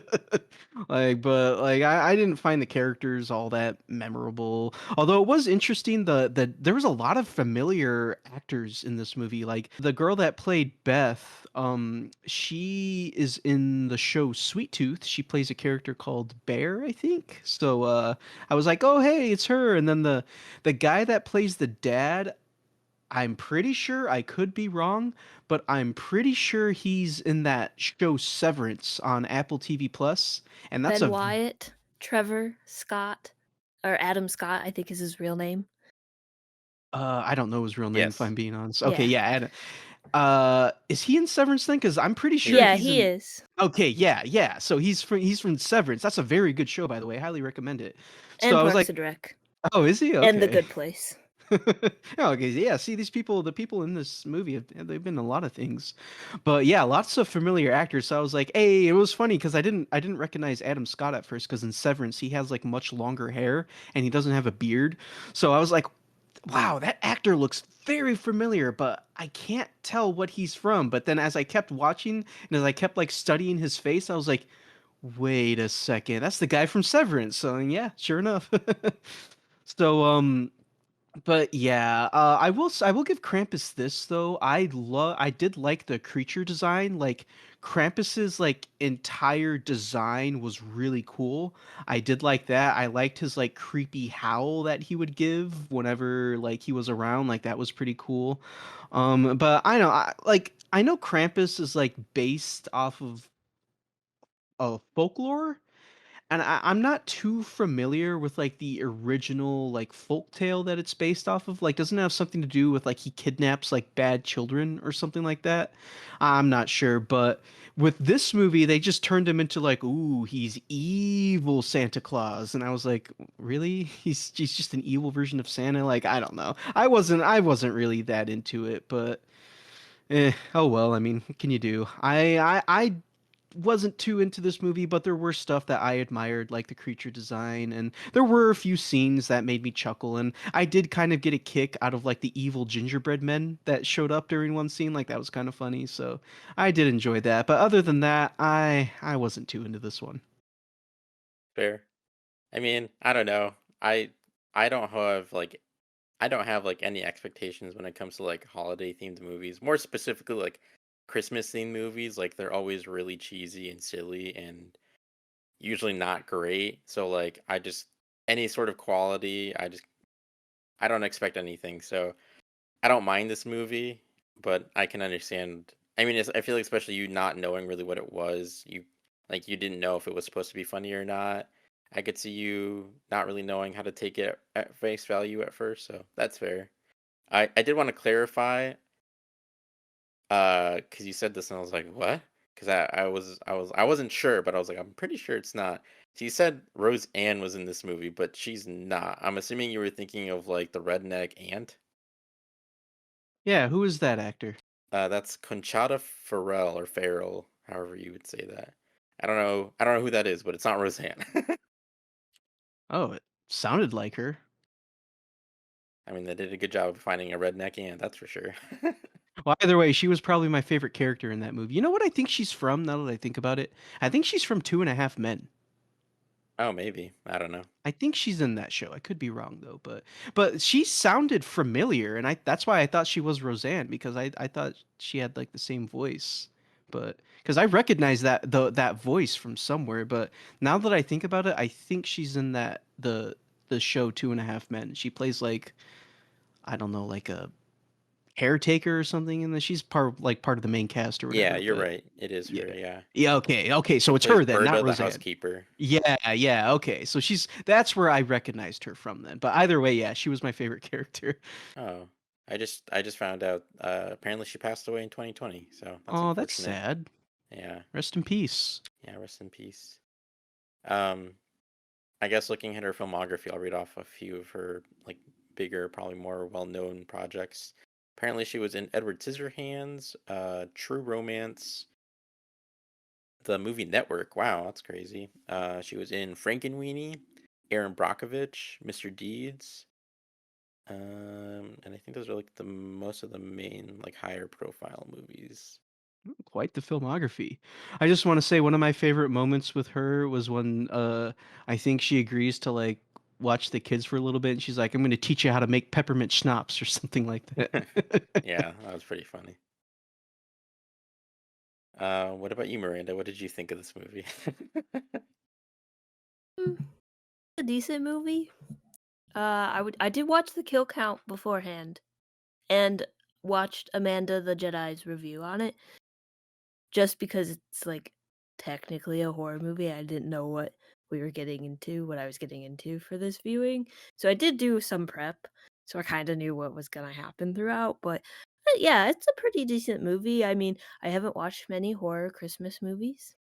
Like, but like I didn't find the characters all that memorable. Although it was interesting, there was a lot of familiar actors in this movie. Like the girl that played Beth, she is in the show Sweet Tooth. She plays a character called Bear, I think. So I was like, oh hey, it's her. And then the guy that plays the dad, I'm pretty sure, I could be wrong, but I'm pretty sure he's in that show Severance on Apple TV Plus, and that's Ben a Wyatt, Trevor Scott, or Adam Scott, I think is his real name. I don't know his real name if Yes. I'm being honest. Okay, Yeah. yeah, is he in Severance then? Because I'm pretty sure Yes. Yeah, he's he in. is. Okay, yeah, yeah. So he's from Severance. That's a very good show, by the way. I highly recommend it. So And I was Parks like, and Rec. oh, is he? And The Okay. Good Place. Oh, okay, yeah. See, the people in this movie, they've been in a lot of things, but yeah, lots of familiar actors. So I was like, hey, it was funny because I didn't recognize Adam Scott at first because in Severance he has like much longer hair and he doesn't have a beard. So I was like, wow, that actor looks very familiar, but I can't tell what he's from. But then as I kept watching and as I kept like studying his face, I was like, wait a second, that's the guy from Severance. So yeah, sure enough. So but yeah, I will give Krampus this though. I did like the creature design. Like Krampus's like entire design was really cool. I did like that. I liked his like creepy howl that he would give whenever like he was around. Like that was pretty cool. But I know Krampus is like based off of folklore, and I'm not too familiar with like the original like folk tale that it's based off of. Like, doesn't it have something to do with like he kidnaps like bad children or something like that? I'm not sure, but with this movie, they just turned him into like, ooh, he's evil Santa Claus, and I was like, really? He's just an evil version of Santa? Like, I don't know. I wasn't really that into it, but oh well. I mean, what can you do? I wasn't too into this movie, but there were stuff that I admired, like the creature design, and there were a few scenes that made me chuckle, and I did kind of get a kick out of like the evil gingerbread men that showed up during one scene, like that was kind of funny, so I did enjoy that. But other than that, I wasn't too into this one. Fair. I mean, I don't know. I I don't have like I don't have like any expectations when it comes to like holiday themed movies. More specifically like Christmas themed movies, like they're always really cheesy and silly and usually not great. So like I just any sort of quality, I don't expect anything. So I don't mind this movie, but I can understand. I mean, I feel like especially you not knowing really what it was, you didn't know if it was supposed to be funny or not. I could see you not really knowing how to take it at face value at first, so that's fair. I did want to clarify, because you said this and I was like, what? because I wasn't sure, but I was like, I'm pretty sure it's not. She said Roseanne was in this movie, but she's not. I'm assuming you were thinking of like the redneck aunt. Yeah, who is that actor? That's Conchata Farrell or Farrell, however you would say that. I don't know. I don't know who that is, but it's not Roseanne. Oh, it sounded like her. I mean, they did a good job of finding a redneck aunt, that's for sure. Well, either way, she was probably my favorite character in that movie. You know what I think she's from now that I think about it? I think she's from Two and a Half Men. Oh, maybe. I don't know. I think she's in that show. I could be wrong though, but she sounded familiar, and I that's why I thought she was Roseanne because I thought she had like the same voice, but because I recognize that voice from somewhere. But now that I think about it, I think she's in the show Two and a Half Men. She plays like I don't know, like a caretaker or something, and then she's part of the main cast or Yeah, whatever. you're But right. It is her, yeah, yeah. yeah, okay, so She it's plays her then, not Berta, the Roseanne. housekeeper. Yeah, okay. So that's where I recognized her from then. But either way, yeah, she was my favorite character. Oh, I just found out. Apparently, she passed away in 2020. So that's Oh, that's unfortunate. sad. Yeah, Rest in peace. yeah. Rest in peace. Um, I guess looking at her filmography, I'll read off a few of her like bigger, probably more well-known projects. Apparently, she was in Edward Scissorhands, True Romance, the movie Network. Wow, that's crazy. She was in Frankenweenie, Aaron Brockovich, Mr. Deeds. And I think those are like the most of the main like higher profile movies. Quite the filmography. I just want to say one of my favorite moments with her was when I think she agrees to like watch the kids for a little bit and she's like, I'm gonna teach you how to make peppermint schnapps or something like that. Yeah, that was pretty funny. What about you, Miranda? What did you think of this movie? Mm, a decent movie. I did watch the kill count beforehand and watched Amanda the Jedi's review on it just because it's like technically a horror movie. I didn't know what what I was getting into for this viewing. So I did do some prep, so I kind of knew what was going to happen throughout, but yeah, it's a pretty decent movie. I mean, I haven't watched many horror Christmas movies.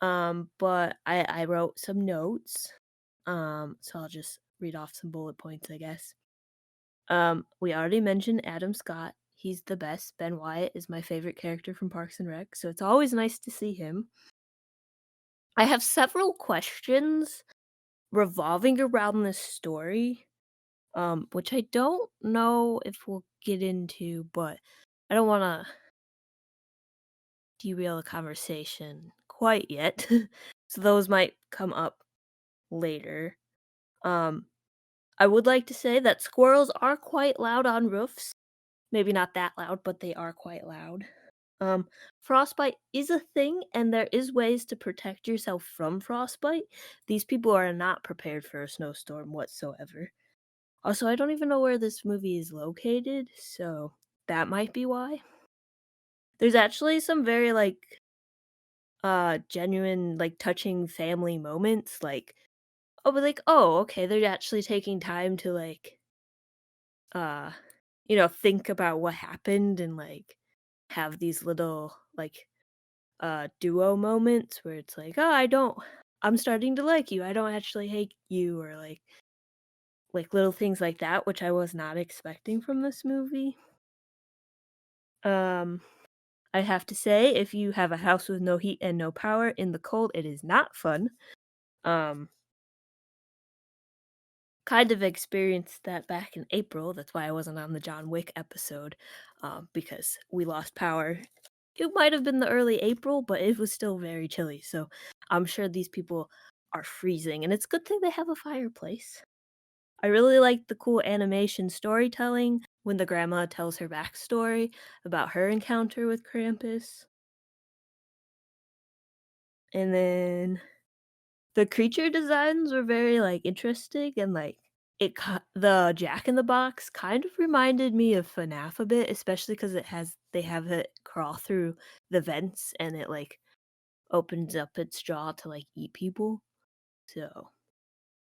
But I wrote some notes. So I'll just read off some bullet points, I guess. We already mentioned Adam Scott. He's the best. Ben Wyatt is my favorite character from Parks and Rec, so it's always nice to see him. I have several questions revolving around this story, which I don't know if we'll get into, but I don't want to derail the conversation quite yet. So those might come up later. Um, I would like to say that squirrels are quite loud on roofs. Maybe not that loud, but they are quite loud. Frostbite is a thing, and there is ways to protect yourself from frostbite. These people are not prepared for a snowstorm whatsoever. Also, I don't even know where this movie is located, so that might be why. There's actually some very genuine, like touching family moments, like but like, oh, okay, they're actually taking time to uh think about what happened and like have these little duo moments where it's like, "Oh, I'm starting to like you. I don't actually hate you," or like little things like that, which I was not expecting from this movie. Um I have to say, if you have a house with no heat and no power in the cold, it is not fun. Um Kind of experienced that back in April. That's why I wasn't on the John Wick episode, because we lost power. It might have been the early April, but it was still very chilly. So I'm sure these people are freezing, and it's a good thing they have a fireplace. I really like the cool animation storytelling when the grandma tells her backstory about her encounter with Krampus. And then the creature designs were very, interesting and, the Jack in the Box kind of reminded me of FNAF a bit, especially because they have it crawl through the vents and it, opens up its jaw to, eat people. So,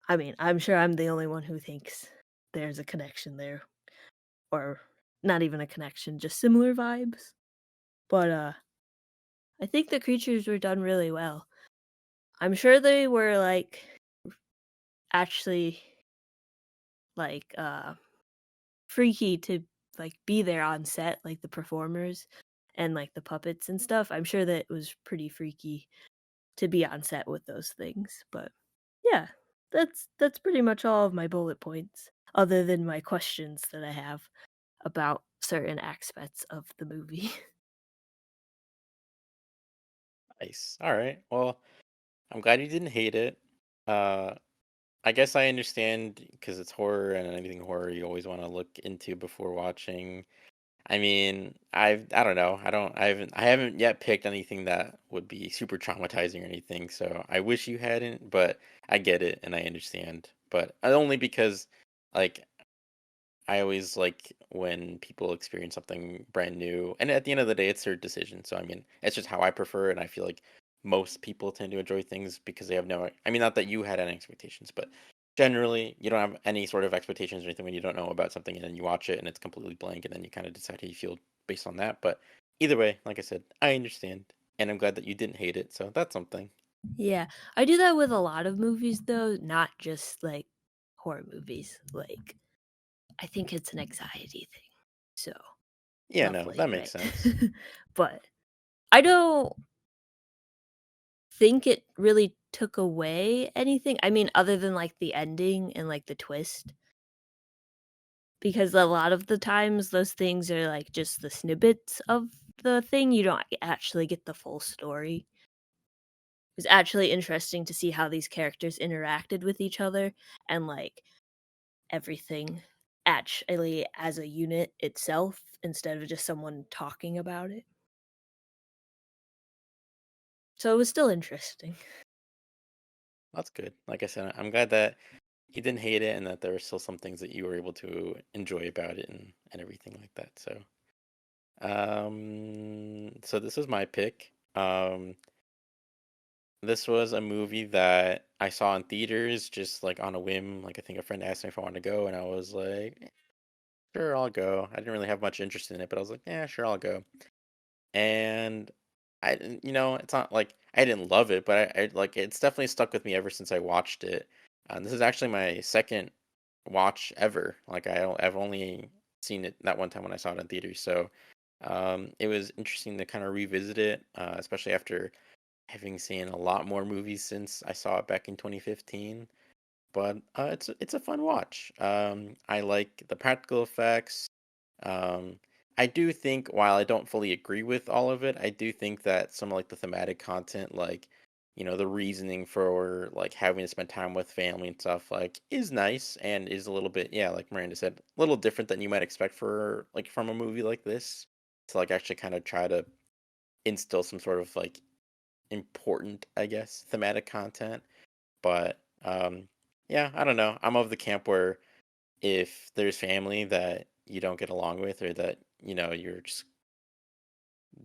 I mean, I'm sure I'm the only one who thinks there's a connection there, or not even a connection, just similar vibes. But, I think the creatures were done really well. I'm sure they were like actually like freaky to like be there on set, like the performers and like the puppets and stuff. I'm sure that it was pretty freaky to be on set with those things. But yeah, that's pretty much all of my bullet points, other than my questions that I have about certain aspects of the movie. Nice. All right. Well, I'm glad you didn't hate it. Uh, I guess I understand because it's horror and anything horror you always want to look into before watching. I mean, I don't know. I haven't yet picked anything that would be super traumatizing or anything. So I wish you hadn't, but I get it and I understand. But only because like I always like when people experience something brand new, and at the end of the day, it's their decision. So I mean, it's just how I prefer, and I feel like most people tend to enjoy things because they have no. I mean, not that you had any expectations, but generally, you don't have any sort of expectations or anything when you don't know about something, and then you watch it and it's completely blank, and then you kind of decide how you feel based on that. But either way, like I said, I understand, and I'm glad that you didn't hate it. So that's something. Yeah, I do that with a lot of movies though, not just like horror movies. Like I think it's an anxiety thing. So Yeah, no, lovely, that makes right? sense. But I don't think it really took away anything. I mean, other than like the ending and like the twist, because a lot of the times those things are like just the snippets of the thing. You don't actually get the full story. It was actually interesting to see how these characters interacted with each other and like everything actually as a unit itself instead of just someone talking about it. So it was still interesting. That's good. Like I said, I'm glad that you didn't hate it and that there were still some things that you were able to enjoy about it and everything like that. So this was my pick. This was a movie that I saw in theaters just like on a whim. Like I think a friend asked me if I wanted to go, and I was like, sure, I'll go. I didn't really have much interest in it, but I was like, yeah, sure, I'll go. And I didn't, it's not like I didn't love it, but I like it's definitely stuck with me ever since I watched it. This is actually my second watch ever. Like I've only seen it that one time when I saw it in theaters, so it was interesting to kind of revisit it, especially after having seen a lot more movies since I saw it back in 2015. But it's a fun watch. I like the practical effects. Um, I do think, while I don't fully agree with all of it, I do think that some of like the thematic content, like the reasoning for like having to spend time with family and stuff, like is nice and is a little bit, yeah, like Miranda said, a little different than you might expect for like from a movie like this to like actually kind of try to instill some sort of like important, I guess, thematic content. But yeah, I don't know. I'm of the camp where if there's family that you don't get along with or that, you're just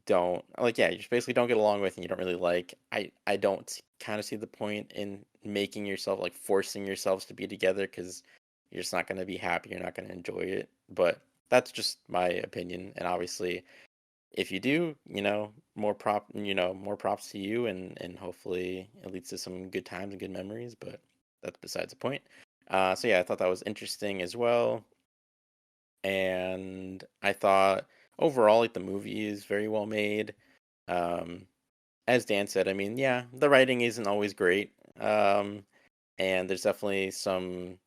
don't like, yeah, you just basically don't get along with and you don't really like, I don't kind of see the point in making yourself like forcing yourselves to be together because you're just not going to be happy, you're not going to enjoy it. But that's just my opinion, and obviously if you do, more props to you, and hopefully it leads to some good times and good memories, but that's besides the point. So yeah, I thought that was interesting as well. And I thought overall like the movie is very well made. Um, as Dan said, I mean, yeah, the writing isn't always great. And there's definitely some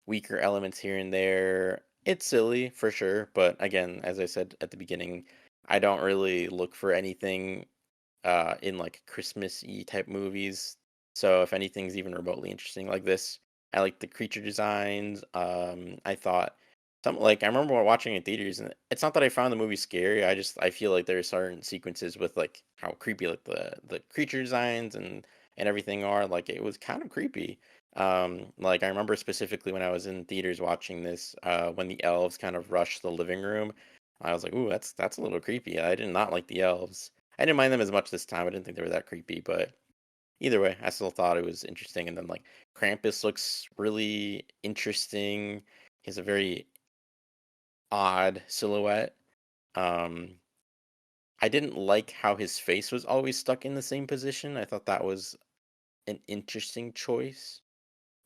weaker elements here and there. It's silly for sure, but again, as I said at the beginning, I don't really look for anything in like Christmas-y type movies. So if anything's even remotely interesting like this, I like the creature designs. I thought I remember watching it in theaters, and it's not that I found the movie scary. I feel like there are certain sequences with like how creepy like the creature designs and everything are. Like it was kind of creepy. Like I remember specifically when I was in theaters watching this, when the elves kind of rushed the living room, I was like, "Ooh, that's a little creepy." I did not like the elves. I didn't mind them as much this time. I didn't think they were that creepy, but either way, I still thought it was interesting. And then like Krampus looks really interesting. He has a very odd silhouette. Um, I didn't like how his face was always stuck in the same position. I thought that was an interesting choice.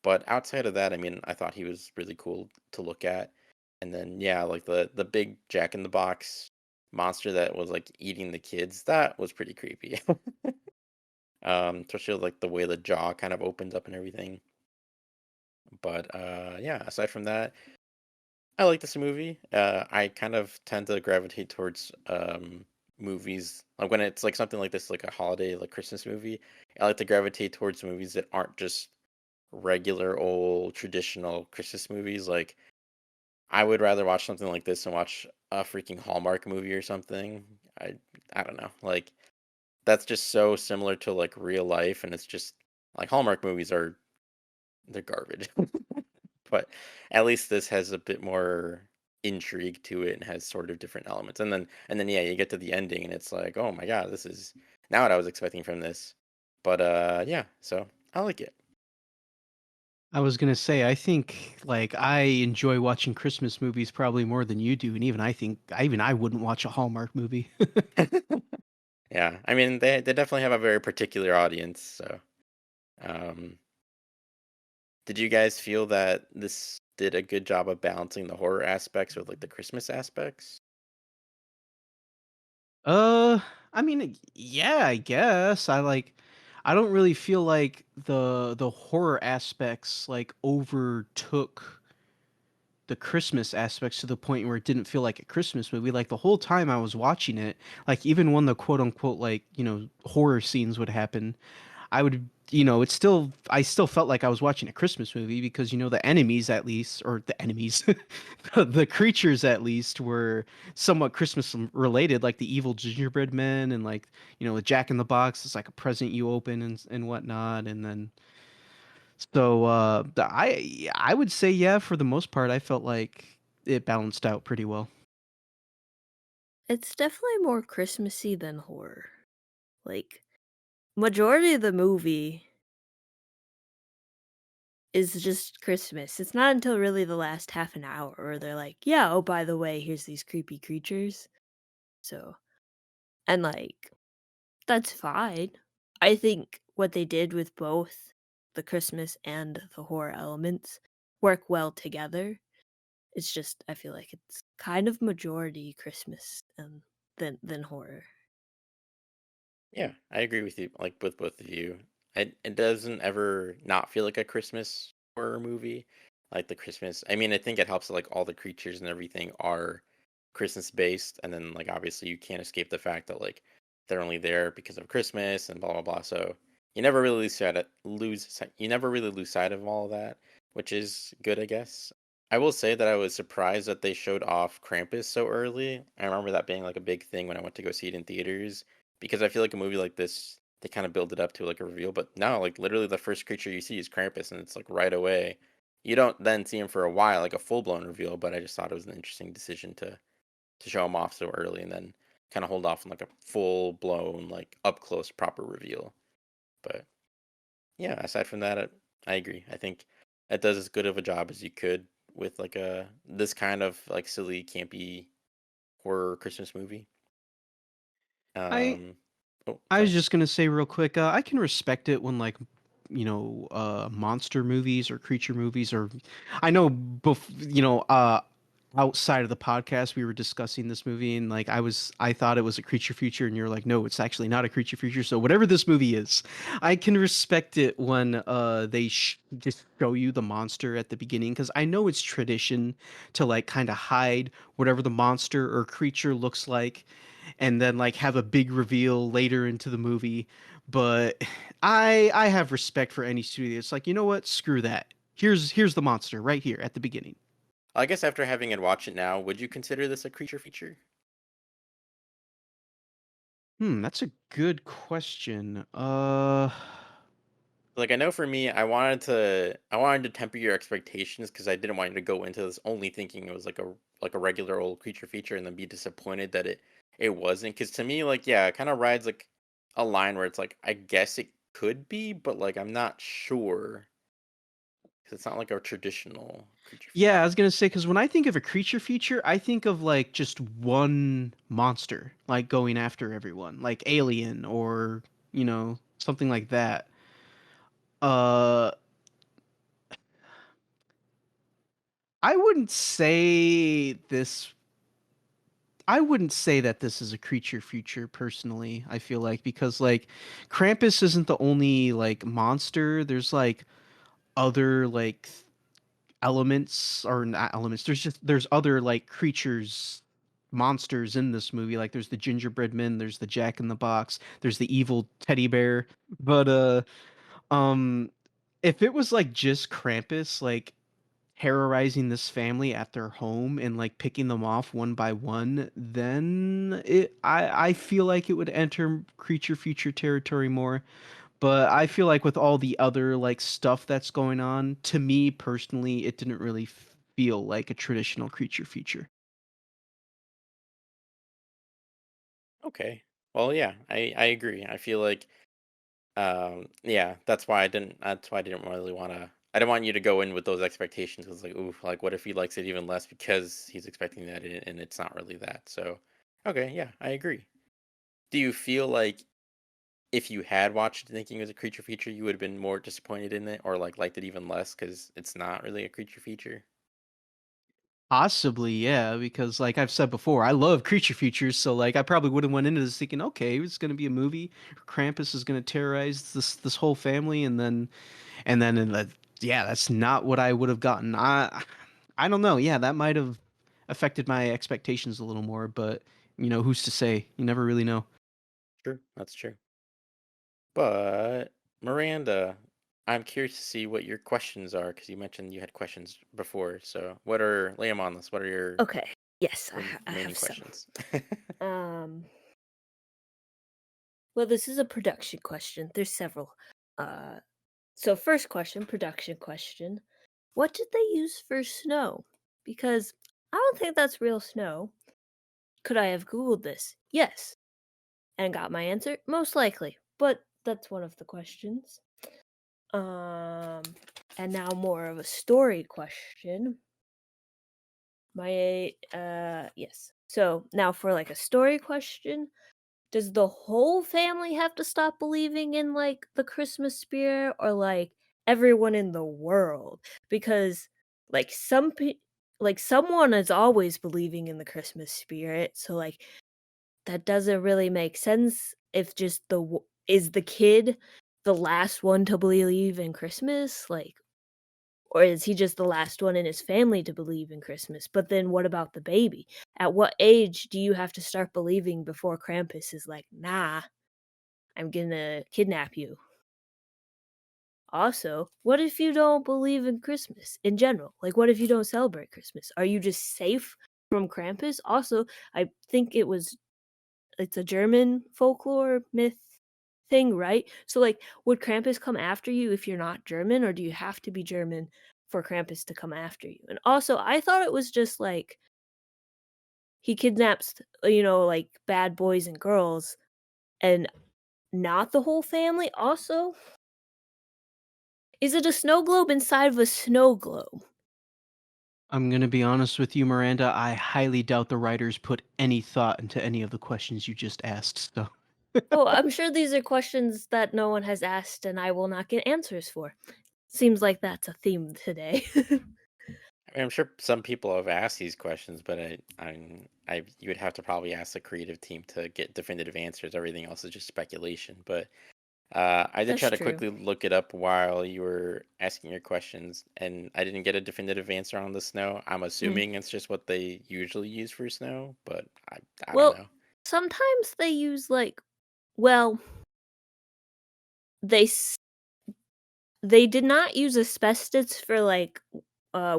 But outside of that, I mean, I thought he was really cool to look at. And then yeah, like the big Jack in the Box monster that was like eating the kids, that was pretty creepy. Especially like the way the jaw kind of opens up and everything. But yeah, aside from that, I like this movie. I kind of tend to gravitate towards movies like when it's like something like this, like a holiday, like Christmas movie. I like to gravitate towards movies that aren't just regular old traditional Christmas movies. Like I would rather watch something like this than watch a freaking Hallmark movie or something. I I don't know. Like that's just so similar to like real life, and it's just like Hallmark movies are they're garbage. But at least this has a bit more intrigue to it and has sort of different elements. And then yeah, you get to the ending and it's like, oh my god, this is not what I was expecting from this. But yeah, so I like it. I was gonna say, I think like I enjoy watching Christmas movies probably more than you do, and even I think even I wouldn't watch a Hallmark movie. Yeah, I mean they definitely have a very particular audience. So, um, did you guys feel that this did a good job of balancing the horror aspects with like the Christmas aspects? Uh, I mean, yeah, I guess. I don't really feel like the horror aspects like overtook the Christmas aspects to the point where it didn't feel like a Christmas movie. Like the whole time I was watching it, like even when the quote unquote like, horror scenes would happen, I would, I still felt like I was watching a Christmas movie because, the enemies at least, or the enemies, the creatures at least were somewhat Christmas related, like the evil gingerbread men and like, the Jack in the Box is like a present you open and whatnot. And then, so, I would say, yeah, for the most part, I felt like it balanced out pretty well. It's definitely more Christmassy than horror. Like, majority of the movie is just Christmas. It's not until really the last half an hour where they're like, yeah, oh, by the way, here's these creepy creatures. So, and like, that's fine. I think what they did with both the Christmas and the horror elements work well together. It's just I feel like it's kind of majority Christmas and than horror. Yeah, I agree with you, like with both of you. It doesn't ever not feel like a Christmas horror movie. Like the Christmas, I mean, I think it helps that like all the creatures and everything are Christmas based, and then like obviously you can't escape the fact that like they're only there because of Christmas and blah blah blah. So you never really you never really lose sight of all of that, which is good, I guess. I will say that I was surprised that they showed off Krampus so early. I remember that being like a big thing when I went to go see it in theaters because I feel like a movie like this, they kind of build it up to like a reveal. But now, like literally, the first creature you see is Krampus, and it's like right away. You don't then see him for a while, like a full blown reveal. But I just thought it was an interesting decision to show him off so early, and then kind of hold off on like a full blown, like up close proper reveal. But yeah, aside from that, I agree. I think it does as good of a job as you could with like a this kind of like silly, campy horror Christmas movie. I Um, oh, I was sorry. just gonna say real quick, I can respect it when like monster movies or creature movies or I know outside of the podcast we were discussing this movie and like I thought it was a creature feature and you're like no it's actually not a creature feature so whatever this movie is I can respect it when they just show you the monster at the beginning because I know it's tradition to like kind of hide whatever the monster or creature looks like and then like have a big reveal later into the movie. But I have respect for any studio. It's like, you know what? Screw that. Here's the monster right here at the beginning. I guess after having it watch it now, would you consider this a creature feature? That's a good question. Like I know for me, I wanted to temper your expectations because I didn't want you to go into this only thinking it was like a regular old creature feature and then be disappointed that it wasn't. Because to me, like yeah, it kind of rides like a line where it's like I guess it could be, but like I'm not sure because it's not like a traditional. creature Yeah, I feature. was gonna say because when I think of a creature feature, I think of like just one monster, like going after everyone, like Alien or something like that. Uh, I wouldn't say this. I wouldn't say that this is a creature feature personally. I feel like because like Krampus isn't the only like monster. There's like other like elements or not elements. There's other like creatures, monsters in this movie. Like there's the gingerbread man, there's the Jack in the Box, there's the evil teddy bear. But um if it was like just Krampus like terrorizing this family at their home and like picking them off one by one, then I feel like it would enter creature feature territory more. But I feel like with all the other like stuff that's going on, to me personally, it didn't really feel like a traditional creature feature. Okay. Well, yeah, I agree. I feel like yeah, that's why I didn't really want to I didn't want you to go in with those expectations. Cuz like, ooh, like what if he likes it even less because he's expecting that and it's not really that. So, okay, yeah, I agree. Do you feel like if you had watched it thinking it was a creature feature, you would have been more disappointed in it or like liked it even less cuz it's not really a creature feature? Possibly, yeah, because like I've said before, I love creature features, so like I probably would have went into this thinking, okay, it's gonna be a movie. Krampus is gonna terrorize this whole family, and then yeah, that's not what I would have gotten. I don't know. Yeah, that might have affected my expectations a little more, but who's to say? You never really know. True, that's true. But Miranda, I'm curious to see what your questions are because you mentioned you had questions before. So, what are lay 'em on us? What are your Okay. Yes, I have remaining some. questions? Um, well, this is a production question. There's several. Uh, so first question, production question. What did they use for snow? Because I don't think that's real snow. Could I have Googled this? Yes. And got my answer? Most likely. But that's one of the questions. Um, and now more of a story question. Yes. So now for like a story question, does the whole family have to stop believing in like the Christmas spirit or like everyone in the world? Because like like someone is always believing in the Christmas spirit, so like that doesn't really make sense if just is the kid the last one to believe in Christmas? Like, or is he just the last one in his family to believe in Christmas? But then what about the baby? At what age do you have to start believing before Krampus is like, nah, I'm gonna kidnap you? Also, what if you don't believe in Christmas in general? Like, what if you don't celebrate Christmas? Are you just safe from Krampus? Also, I think it's a German folklore myth thing, right? So, like, would Krampus come after you if you're not German, or do you have to be German for Krampus to come after you? And also, I thought it was just like he kidnaps, like bad boys and girls and not the whole family. Also, is it a snow globe inside of a snow globe? I'm gonna be honest with you, Miranda. I highly doubt the writers put any thought into any of the questions you just asked. So Oh, I'm sure these are questions that no one has asked and I will not get answers for. Seems like that's a theme today. I mean, I'm sure some people have asked these questions, but you would have to probably ask the creative team to get definitive answers. Everything else is just speculation. But I did That's try to true. quickly look it up while you were asking your questions, and I didn't get a definitive answer on the snow. I'm Mm. assuming it's just what they usually use for snow, but I don't Well, know. sometimes they use well, they s- they did not use asbestos for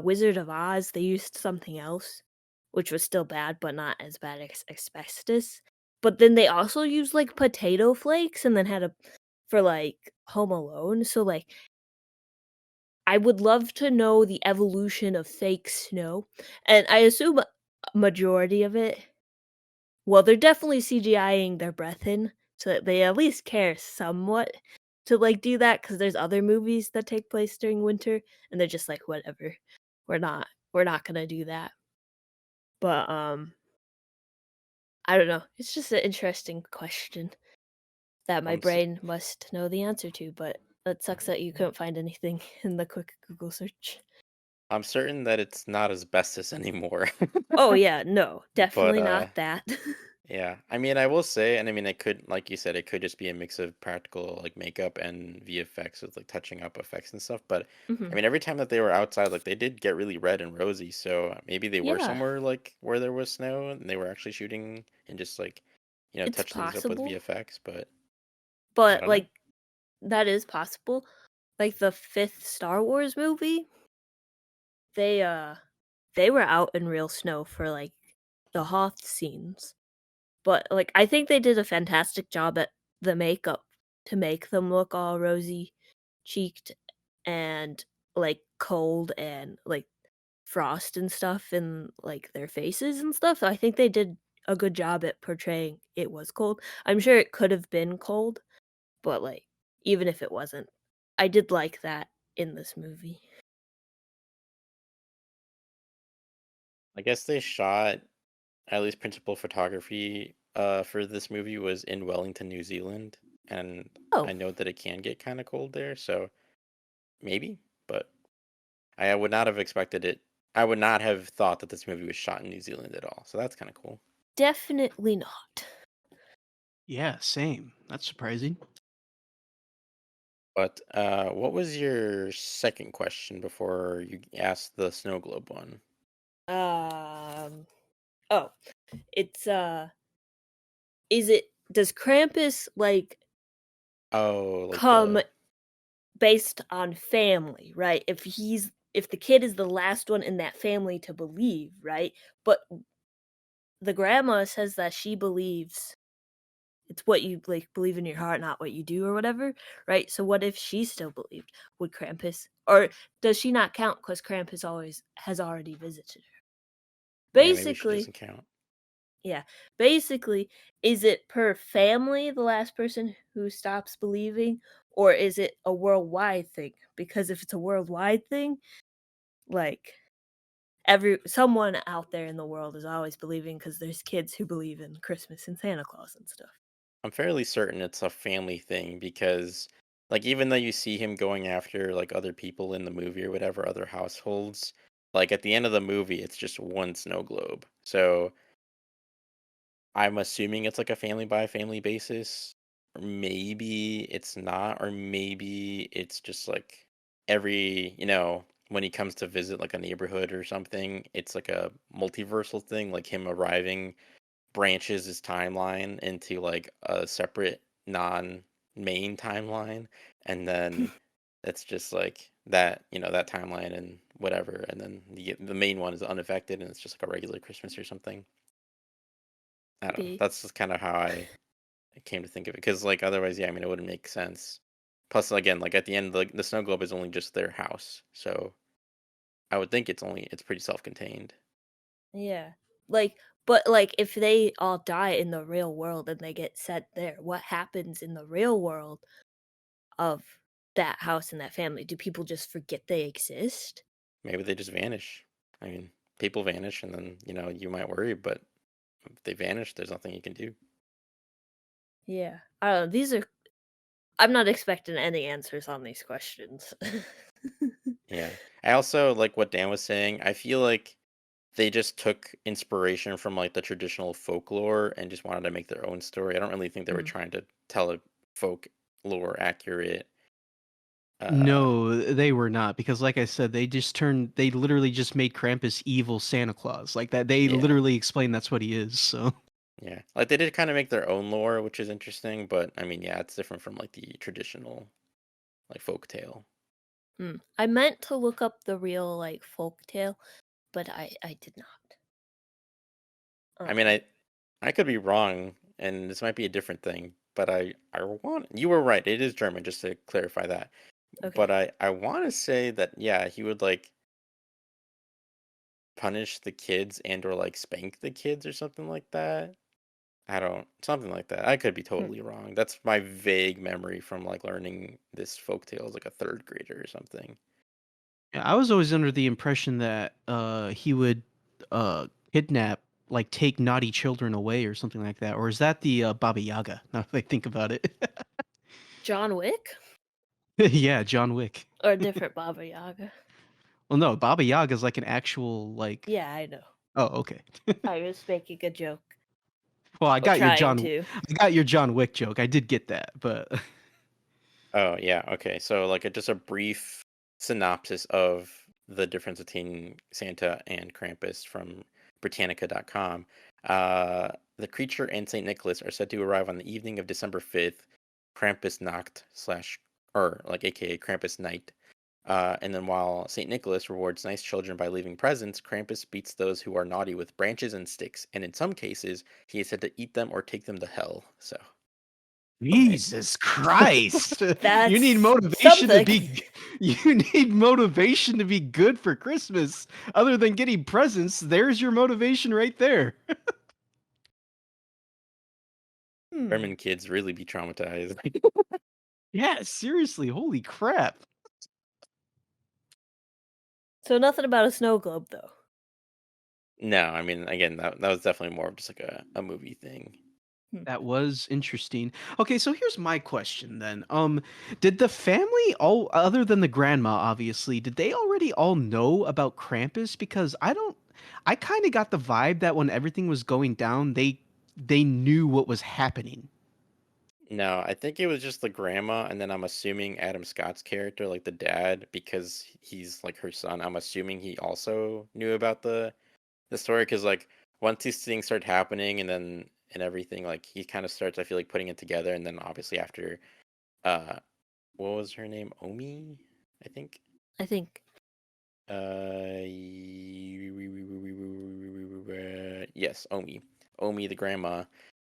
Wizard of Oz. They used something else, which was still bad, but not as bad as asbestos. But then they also used like potato flakes, and then had a for like Home Alone. So like, I would love to know the evolution of fake snow, and I assume a majority of it. Well, they're definitely CGIing their breath in, so that they at least care somewhat to, like, do that. Because there's other movies that take place during winter, and they're just like, "Whatever." We're not gonna do that. But I don't know. It's just an interesting question that my I'm cer- brain must know the answer to, but it sucks that you couldn't find anything in the quick Google search. I'm certain that it's not asbestos anymore. Oh yeah, no, But definitely not that. yeah. I mean, I will say, and I mean, it could, like you said, it could just be a mix of practical like makeup and VFX with like touching up effects and stuff. But I Mhm. mean, every time that they were outside, like they did get really red and rosy. So maybe they were Yeah, somewhere like where there was snow and they were actually shooting and just like, it's touch things up with possible, VFX. But I but don't know. like that is possible. Like the 5th Star Wars movie, they uh they were out in real snow for like the Hoth scenes. But like I think they did a fantastic job at the makeup to make them look all rosy cheeked and like cold and like frost and stuff in like their faces and stuff. So I think they did a good job at portraying it was cold. I'm sure it could have been cold, but like even if it wasn't, I did like that in this movie. I guess they shot at least principal photography for this movie was in Wellington, New Zealand, and Oh, I know that it can get kind of cold there, so maybe, but I would not have expected it. I would not have thought that this movie was shot in New Zealand at all. So that's kind of cool. definitely not. Yeah, same. That's surprising. But what was your second question before you asked the snow globe one? Um oh, it's is it does Krampus like Oh, like come the based on family, right? If the kid is the last one in that family to believe, right? But the grandma says that she believes it's what you like believe in your heart, not what you do or whatever, right? So what if she still believed? Would Krampus or does she not count because Krampus always has already visited her? yeah, maybe she Basically, doesn't count. yeah. Basically, is it per family the last person who stops believing, or is it a worldwide thing? Because if it's a worldwide thing, like every someone out there in the world is always believing because there's kids who believe in Christmas and Santa Claus and stuff. I'm fairly certain it's a family thing because, like, even though you see him going after like other people in the movie or whatever, other households, like at the end of the movie, it's just one snow globe. So I'm assuming it's like a family by family basis. Or maybe it's not, or maybe it's just like every, when he comes to visit like a neighborhood or something, it's like a multiversal thing, like him arriving branches his timeline into like a separate non-main timeline, and then it's just like that, that timeline and whatever, and then the main one is unaffected and it's just like a regular Christmas or something. I don't know. Be That's just kind of how I came to think of it, because like otherwise, yeah, I mean, it wouldn't make sense. Plus, again, like at the end, the snow globe is only just their house, so I would think it's pretty self-contained. yeah. Like but like if they all die in the real world and they get set there, what happens in the real world of that house and that family? Do people just forget they exist? Maybe they just vanish. I mean, people vanish, and then you might worry, but if they vanish, there's nothing you can do. Yeah. I don't know. These are I'm not expecting any answers on these questions. Yeah. I also like what Dan was saying. I feel like they just took inspiration from like the traditional folklore and just wanted to make their own story. I don't really think they were Mm. trying to tell a folk lore accurate. Uh, No, they were not because like I said, they literally just made Krampus evil Santa Claus. Like that they yeah, literally explained that's what he is. So yeah. Like they did kind of make their own lore, which is interesting. But I mean, yeah, it's different from like the traditional like folk tale. Mm. I meant to look up the real like folk tale, but I did not. I mean, Um I could be wrong, and this might be a different thing, but I want you were right. It is German, just to clarify that. But okay. I want to say that yeah, he would like punish the kids and or like spank the kids or something like that. I don't something like that. I could be Hmm. totally wrong. That's my vague memory from like learning this folk tale as like a third grader or something. Yeah, I was always under the impression that he would kidnap, like take naughty children away or something like that. Or is that the Baba Yaga? Now that I think about it. John Wick Yeah, John Wick. or a different Baba Yaga? Well, no, Baba Yaga is like an actual like. Yeah, I know. Oh, okay. I was making a joke. Well, Well, trying to. I got your John Wick joke. I did get that, but Oh, yeah, okay. So, like, just a brief synopsis of the difference between Santa and Krampus from Britannica.com. The creature and St. Nicholas are said to arrive on the evening of December 5th, Krampus Nacht slash, or like AKA Krampus Night. And then while St. Nicholas rewards nice children by leaving presents, Krampus beats those who are naughty with branches and sticks. And in some cases, he is said to eat them or take them to hell. So. Okay. Jesus Christ. You need That's motivation to something. be you need motivation to be good for Christmas. Other than getting presents, there's your motivation right there. German kids really be traumatized. Yeah, seriously, holy crap. So nothing about a snow globe though. No, I mean, again, that was definitely more of just like a movie thing. That was interesting. Okay, so here's my question then. Did the family all other than the grandma obviously, did they already all know about Krampus? Because I kind of got the vibe that when everything was going down, they knew what was happening. No, I think it was just the grandma, and then I'm assuming Adam Scott's character, like the dad, because he's like her son. I'm assuming he also knew about the story, because like once these things start happening, and everything, like he kind of starts, I feel like, putting it together, and then obviously after, uh, what was her name? Omi, I think. I think. Yes, Omi. Omi, the grandma.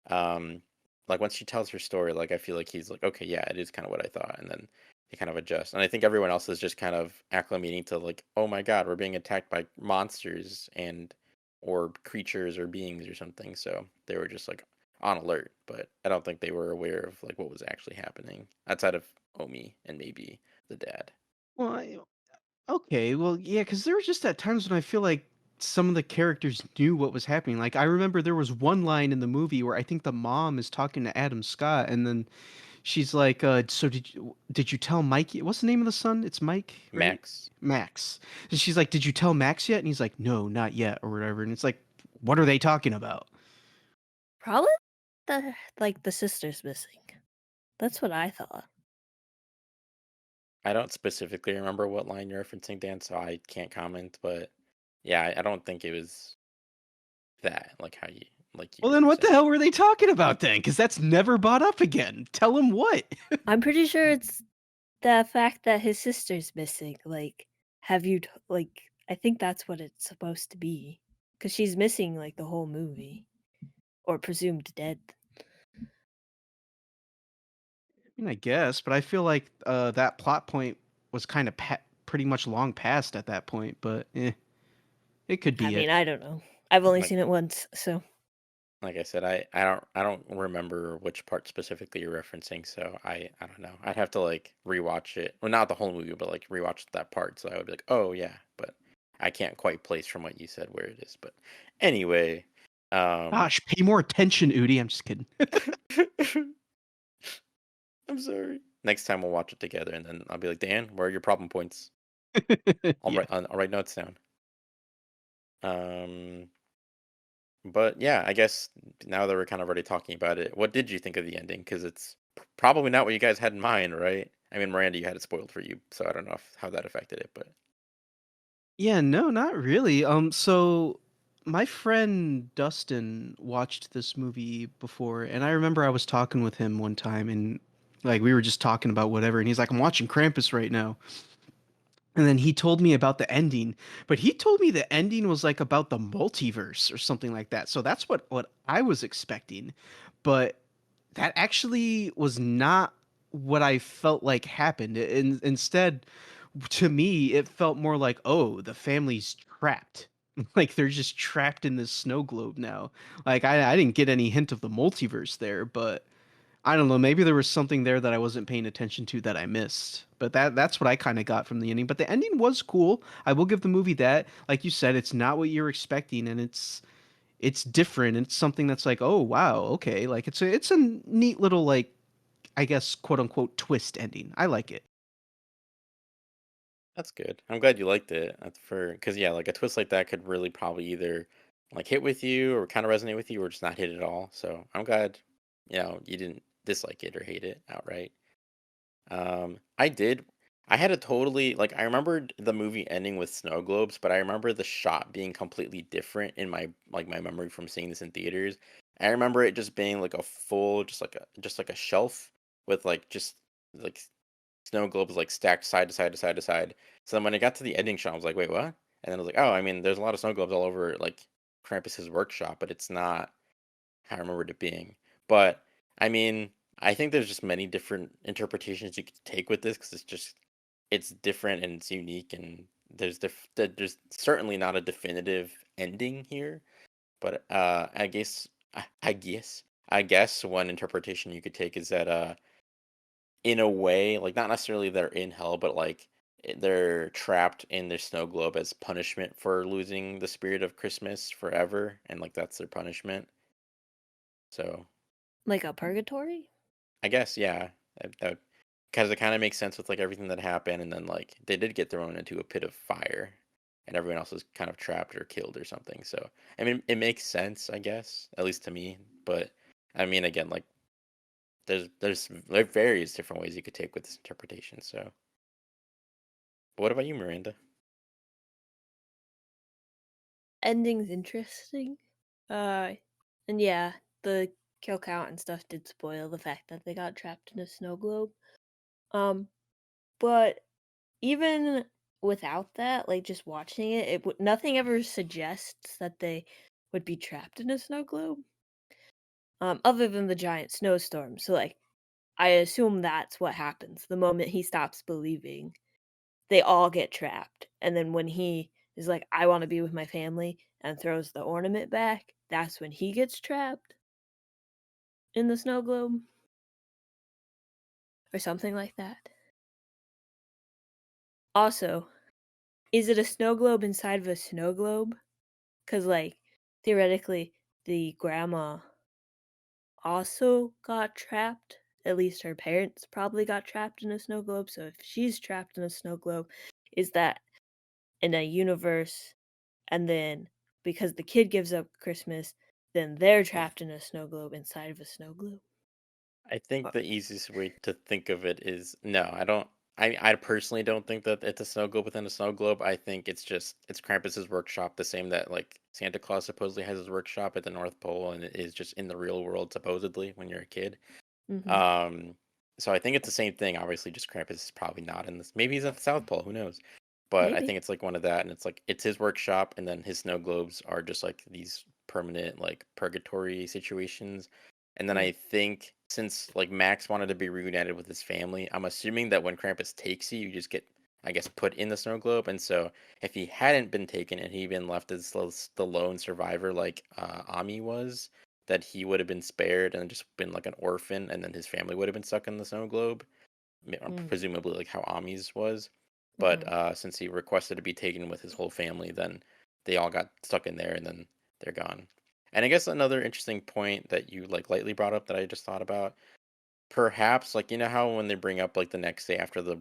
Um, like once she tells her story, like I feel like he's like, okay, yeah, it is kind of what I thought, and then he kind of adjusts. And I think everyone else is just kind of acclimating to like, oh my God, we're being attacked by monsters and or creatures or beings or something. So they were just like on alert, but I don't think they were aware of like what was actually happening outside of Omi and maybe the dad. Well, okay, well, yeah, because there were just at times when I feel like some of the characters knew what was happening. Like I remember there was one line in the movie where I think the mom is talking to Adam Scott, and then she's like, "So did you tell Mike? What's the name of the son? It's Mike, right? Max. Max." And she's like, "Did you tell Max yet?" And he's like, "No, not yet," or whatever. And it's like, what are they talking about? Probably the sister's missing. That's what I thought. I don't specifically remember what line you're referencing, Dan, so I can't comment. But yeah, I don't think it was that, like you Well, were then what the saying. hell were they talking about then? Because that's never brought up again. Tell him what? I'm pretty sure it's the fact that his sister's missing. Like, have you like? I think that's what it's supposed to be, because she's missing like the whole movie, or presumed dead. I mean, I guess, but I feel like that plot point was kind of pretty much long past at that point. But it could I be mean, it. I don't know. I've only Like seen it once, so like I said, I don't remember which part specifically you're referencing, so I don't know. I'd have to like rewatch it. Well, not the whole movie, but like rewatch that part, so I would be like, oh yeah, but I can't quite place from what you said where it is. But anyway, um, Gosh, pay more attention, Udi. I'm just kidding. I'm sorry. Next time we'll watch it together, and then I'll be like, Dan, where are your problem points? Yeah. I'll write notes down. Um, but yeah, I guess now that we're kind of already talking about it, what did you think of the ending? Because it's probably not what you guys had in mind, right? I mean, Miranda, you had it spoiled for you, so I don't know how that affected it, but Yeah, no, not really. So my friend Dustin watched this movie before, and I remember I was talking with him one time, and like we were just talking about whatever, and he's like, "I'm watching Krampus right now." And then he told me about the ending, but he told me the ending was like about the multiverse or something like that. So that's what I was expecting. But that actually was not what I felt like happened. Instead, to me, it felt more like, oh, the family's trapped. Like they're just trapped in this snow globe now. Like I didn't get any hint of the multiverse there, but I don't know, maybe there was something there that I wasn't paying attention to that I missed. But that's what I kind of got from the ending. But the ending was cool. I will give the movie that. Like you said, it's not what you're expecting, and it's different. It's something that's like, oh wow, okay. Like it's a neat little like, I guess, quote unquote twist ending. I like it. That's good. I'm glad you liked it. That's for because yeah, like a twist like that could really probably either like hit with you or kind of resonate with you or just not hit at all. So I'm glad, you didn't dislike it or hate it outright. I did. I had a totally like I remembered the movie ending with snow globes, but I remember the shot being completely different in my memory from seeing this in theaters. I remember it just being like a full, just like a shelf with like just like snow globes like stacked side to side to side to side. So then when I got to the ending shot, I was like, wait, what? And then I was like, oh, I mean, there's a lot of snow globes all over like Krampus's workshop, but it's not how I remembered it being. But I mean, I think there's just many different interpretations you could take with this because it's different and it's unique and there's certainly not a definitive ending here. But I guess one interpretation you could take is that in a way, like not necessarily they're in hell, but like they're trapped in their snow globe as punishment for losing the spirit of Christmas forever, and like that's their punishment. So Like a purgatory? I guess yeah, because it kind of makes sense with like everything that happened, and then like they did get thrown into a pit of fire, and everyone else was kind of trapped or killed or something. So I mean, it makes sense, I guess, at least to me. But I mean, again, like there are various different ways you could take with this interpretation. So, but what about you, Miranda? Ending's interesting. Uh, and yeah, the kill count and stuff did spoil the fact that they got trapped in a snow globe. Um, but even without that, like just watching it, nothing ever suggests that they would be trapped in a snow globe. Other than the giant snowstorm. So like, I assume that's what happens the moment he stops believing. They all get trapped, and then when he is like, "I want to be with my family," and throws the ornament back, that's when he gets trapped in the snow globe or something like that. Also, is it a snow globe inside of a snow globe? Because, like, theoretically, the grandma also got trapped. At least her parents probably got trapped in a snow globe. So if she's trapped in a snow globe, is that in a universe? And then because the kid gives up Christmas, then they're trapped in a snow globe inside of a snow globe. I think Or- the easiest way to think of it is no, I don't. I personally don't think that it's a snow globe within a snow globe. I think it's Krampus's workshop, the same that like Santa Claus supposedly has his workshop at the North Pole, and it is just in the real world supposedly when you're a kid. Mhm. Um, so I think it's the same thing. Obviously, just Krampus is probably not in this. Maybe he's at the South Pole. Who knows? But I think Maybe. it's like one of that, and it's like it's his workshop, and then his snow globes are just like these permanent like purgatory situations. And then Yeah. I think since like Max wanted to be reunited with his family, I'm assuming that when Krampus takes you, you just get, I guess, put in the snow globe. And so if he hadn't been taken and he'd been left as the lone survivor like Ami was, that he would have been spared and just been like an orphan, and then his family would have been stuck in the snow globe, Mm. presumably like how Ami's was. But Mhm. since he requested to be taken with his whole family, then they all got stuck in there, and then they're gone. And I guess another interesting point that you like lightly brought up that I just thought about, perhaps like how when they bring up like the next day after the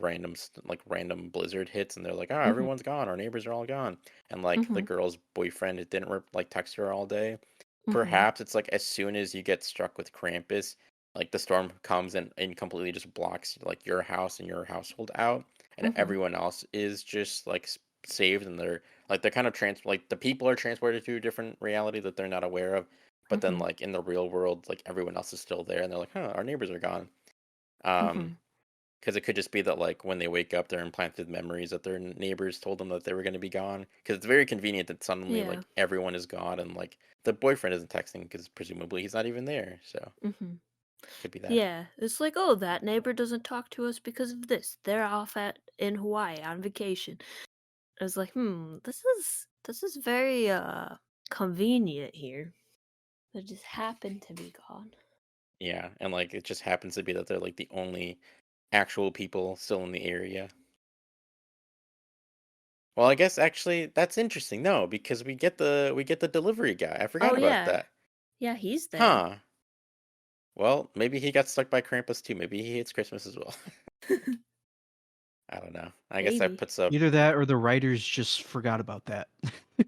like random blizzard hits and they're like, oh, Mhm. everyone's gone, our neighbors are all gone, and like the Mhm. girl's boyfriend didn't like text her all day. Mhm. Perhaps it's like as soon as you get struck with Krampus, like the storm comes and completely just blocks like your house and your household out, and Mhm. everyone else is just like saved, and they're kind of like the people are transported to a different reality that they're not aware of. But then Mhm. like in the real world, like everyone else is still there, and they're like, huh, our neighbors are gone. Um, Mhm. because it could just be that like when they wake up, they're implanted memories that their neighbors told them that they were going to be gone. Because it's very convenient that suddenly Yeah. like everyone is gone and like the boyfriend isn't texting because presumably he's not even there. So Mhm. could be that. Yeah. It's like, oh, that neighbor doesn't talk to us because of this. They're off at in Hawaii on vacation. I was like, this is very convenient here. They just happen to be gone. Yeah, and like it just happens to be that they're like the only actual people still in the area. Well, I guess actually that's interesting. No, because we get the delivery guy. I Oh forgot about yeah. that. Yeah, he's there. Huh. Well, maybe he got stuck by Krampus too. Maybe he hates Christmas as well. I don't know. I guess that Maybe. puts up. Either that or the writers just forgot about that.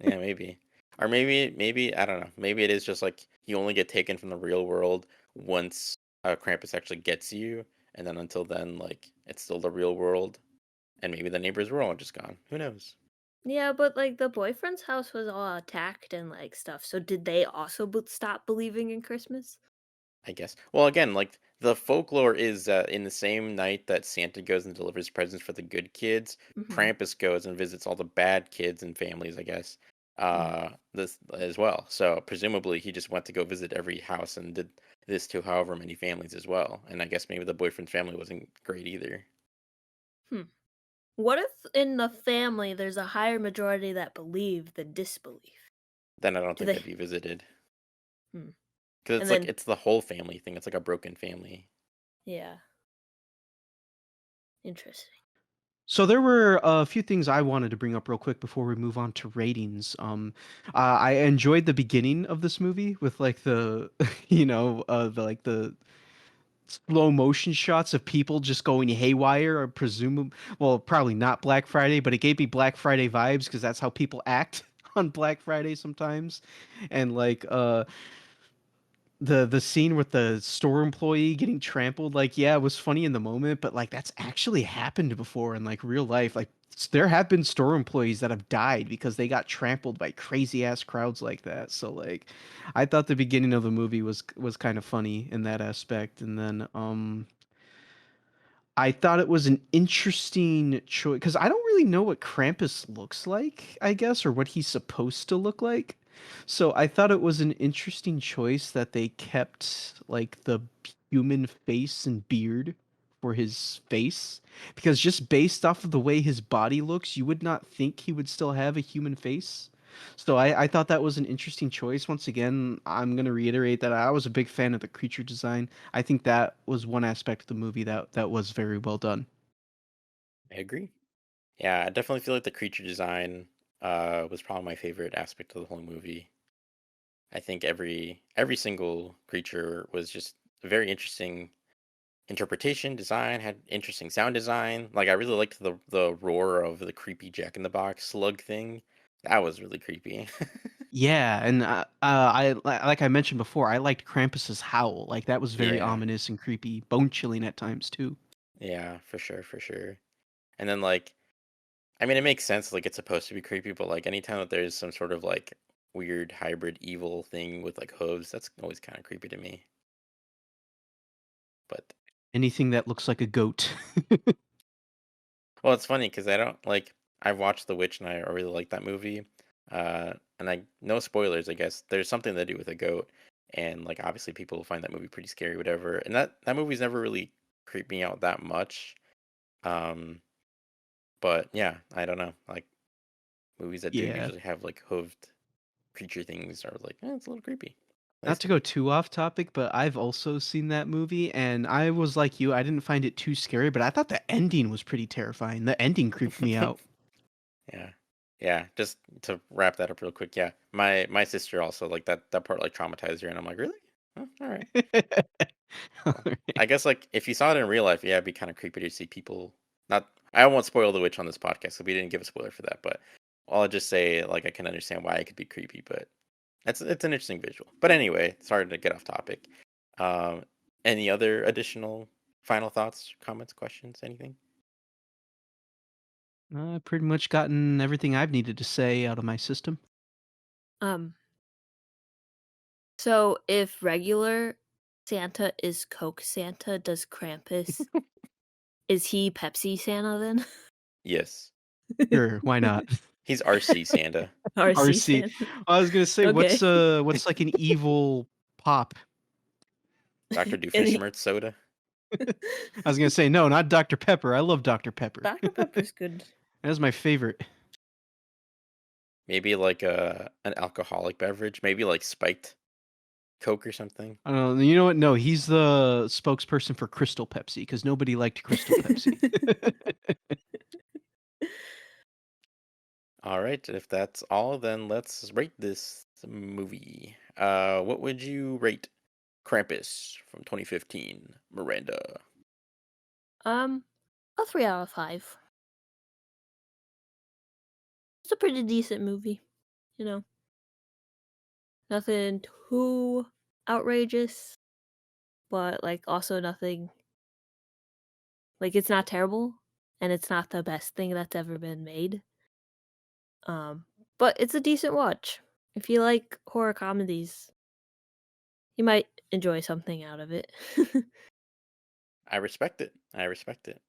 Yeah, maybe. Or maybe I don't know. Maybe it is just like you only get taken from the real world once Krampus actually gets you, and then until then, like it's still the real world, and maybe the neighbors were all just gone. Who knows? Yeah, but like the boyfriend's house was all attacked and like stuff. So did they also stop believing in Christmas? I guess. Well, again, like the folklore is that in the same night that Santa goes and delivers presents for the good kids, Mm-hmm. Krampus goes and visits all the bad kids and families, I guess. Mm. This as well. So presumably he just went to go visit every house and did this to however many families as well. And I guess maybe the boyfriend's family wasn't great either. Hmm. What if in the family there's a higher majority that believe than disbelieve? Then I don't Do think they? they'd be visited Hmm. because And it's like then, it's the whole family thing. It's like a broken family. yeah, interesting. So there were a few things I wanted to bring up real quick before we move on to ratings. I enjoyed the beginning of this movie with like the, the slow motion shots of people just going haywire. Or well, probably not Black Friday, but it gave me Black Friday vibes because that's how people act on Black Friday sometimes. And like, the scene with the store employee getting trampled, like, yeah, it was funny in the moment, but like that's actually happened before in like real life. Like there have been store employees that have died because they got trampled by crazy ass crowds like that. So like I thought the beginning of the movie was kind of funny in that aspect. And then I thought it was an interesting choice because I don't really know what Krampus looks like, I guess, or what he's supposed to look like. So I thought it was an interesting choice that they kept like the human face and beard for his face because just based off of the way his body looks, you would not think he would still have a human face. So I thought that was an interesting choice. Once again, I'm gonna reiterate that I was a big fan of the creature design. I think that was one aspect of the movie that was very well done. I agree. Yeah, I definitely feel like the creature design was probably my favorite aspect of the whole movie. I think every single creature was just a very interesting interpretation, design, had interesting sound design. Like I really liked the roar of the creepy Jack in the Box slug thing. That was really creepy. Yeah, and like I mentioned before, I liked Krampus's howl. Like that was very Yeah. ominous and creepy, bone chilling at times too. Yeah, for sure, for sure. And then like I mean it makes sense like it's supposed to be creepy, but like anytime that there's some sort of like weird hybrid evil thing with like hooves, that's always kind of creepy to me. But Anything that looks like a goat. well, it's funny because I don't like. I've watched The Witch and I really like that movie. And I no spoilers. I guess there's something to do with a goat, and like obviously people find that movie pretty scary, whatever. And that movie's never really creeped me out that much. Um, but yeah, I don't know. Like movies that do Yeah. usually have like hooved creature things are like, it's a little creepy. At Not least to to go me. too off topic, but I've also seen that movie and I was like you, I didn't find it too scary, but I thought the ending was pretty terrifying. The ending creeped me out. Yeah. Yeah, just to wrap that up real quick. Yeah. My sister also like that part like traumatized her and I'm like, "Really? Oh, all right." Yeah. I guess like if you saw it in real life, yeah, it'd be kind of creepy to see people not I won't spoil the witch on this podcast, so we didn't give a spoiler for that, but I'll just say like I can understand why it could be creepy, but it's an interesting visual. But anyway, sorry to get off topic. Um any other additional final thoughts, comments, questions, anything? I've pretty much gotten everything I've needed to say out of my system. Um, so if regular Santa is Coke Santa, does Krampus is he Pepsi Santa then? Yes. Sure, why not? He's RC Santa. RC RC. Santa. I was gonna say, Okay. what's like an evil pop? Dr. And he, Doofenshmirtz soda. I was gonna say no, not Dr. Pepper. I love Dr. Pepper. Dr. Pepper's good. That is my favorite. Maybe like a an alcoholic beverage, maybe like spiked. Coke or something. You know what? No, he's the spokesperson for Crystal Pepsi because nobody liked Crystal Pepsi. All right, if that's all, then let's rate this movie. What would you rate Krampus from 2015, Miranda? Um, a 3 out of 5. It's a pretty decent movie, you know. Nothing too outrageous, but like also nothing like it's not terrible and it's not the best thing that's ever been made. Um, but it's a decent watch. If you like horror comedies, you might enjoy something out of it. I respect it. I respect it.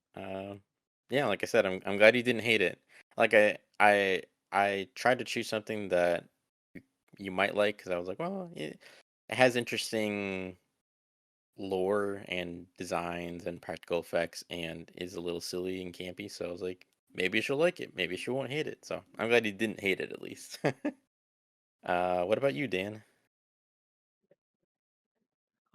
Yeah, like I said, I'm glad you didn't hate it. Like I tried to choose something that you might like because I was like, well, it has interesting lore and designs and practical effects and is a little silly and campy. So I was like, maybe she'll like it. Maybe she won't hate it. So I'm glad you didn't hate it at least. What about you, Dan?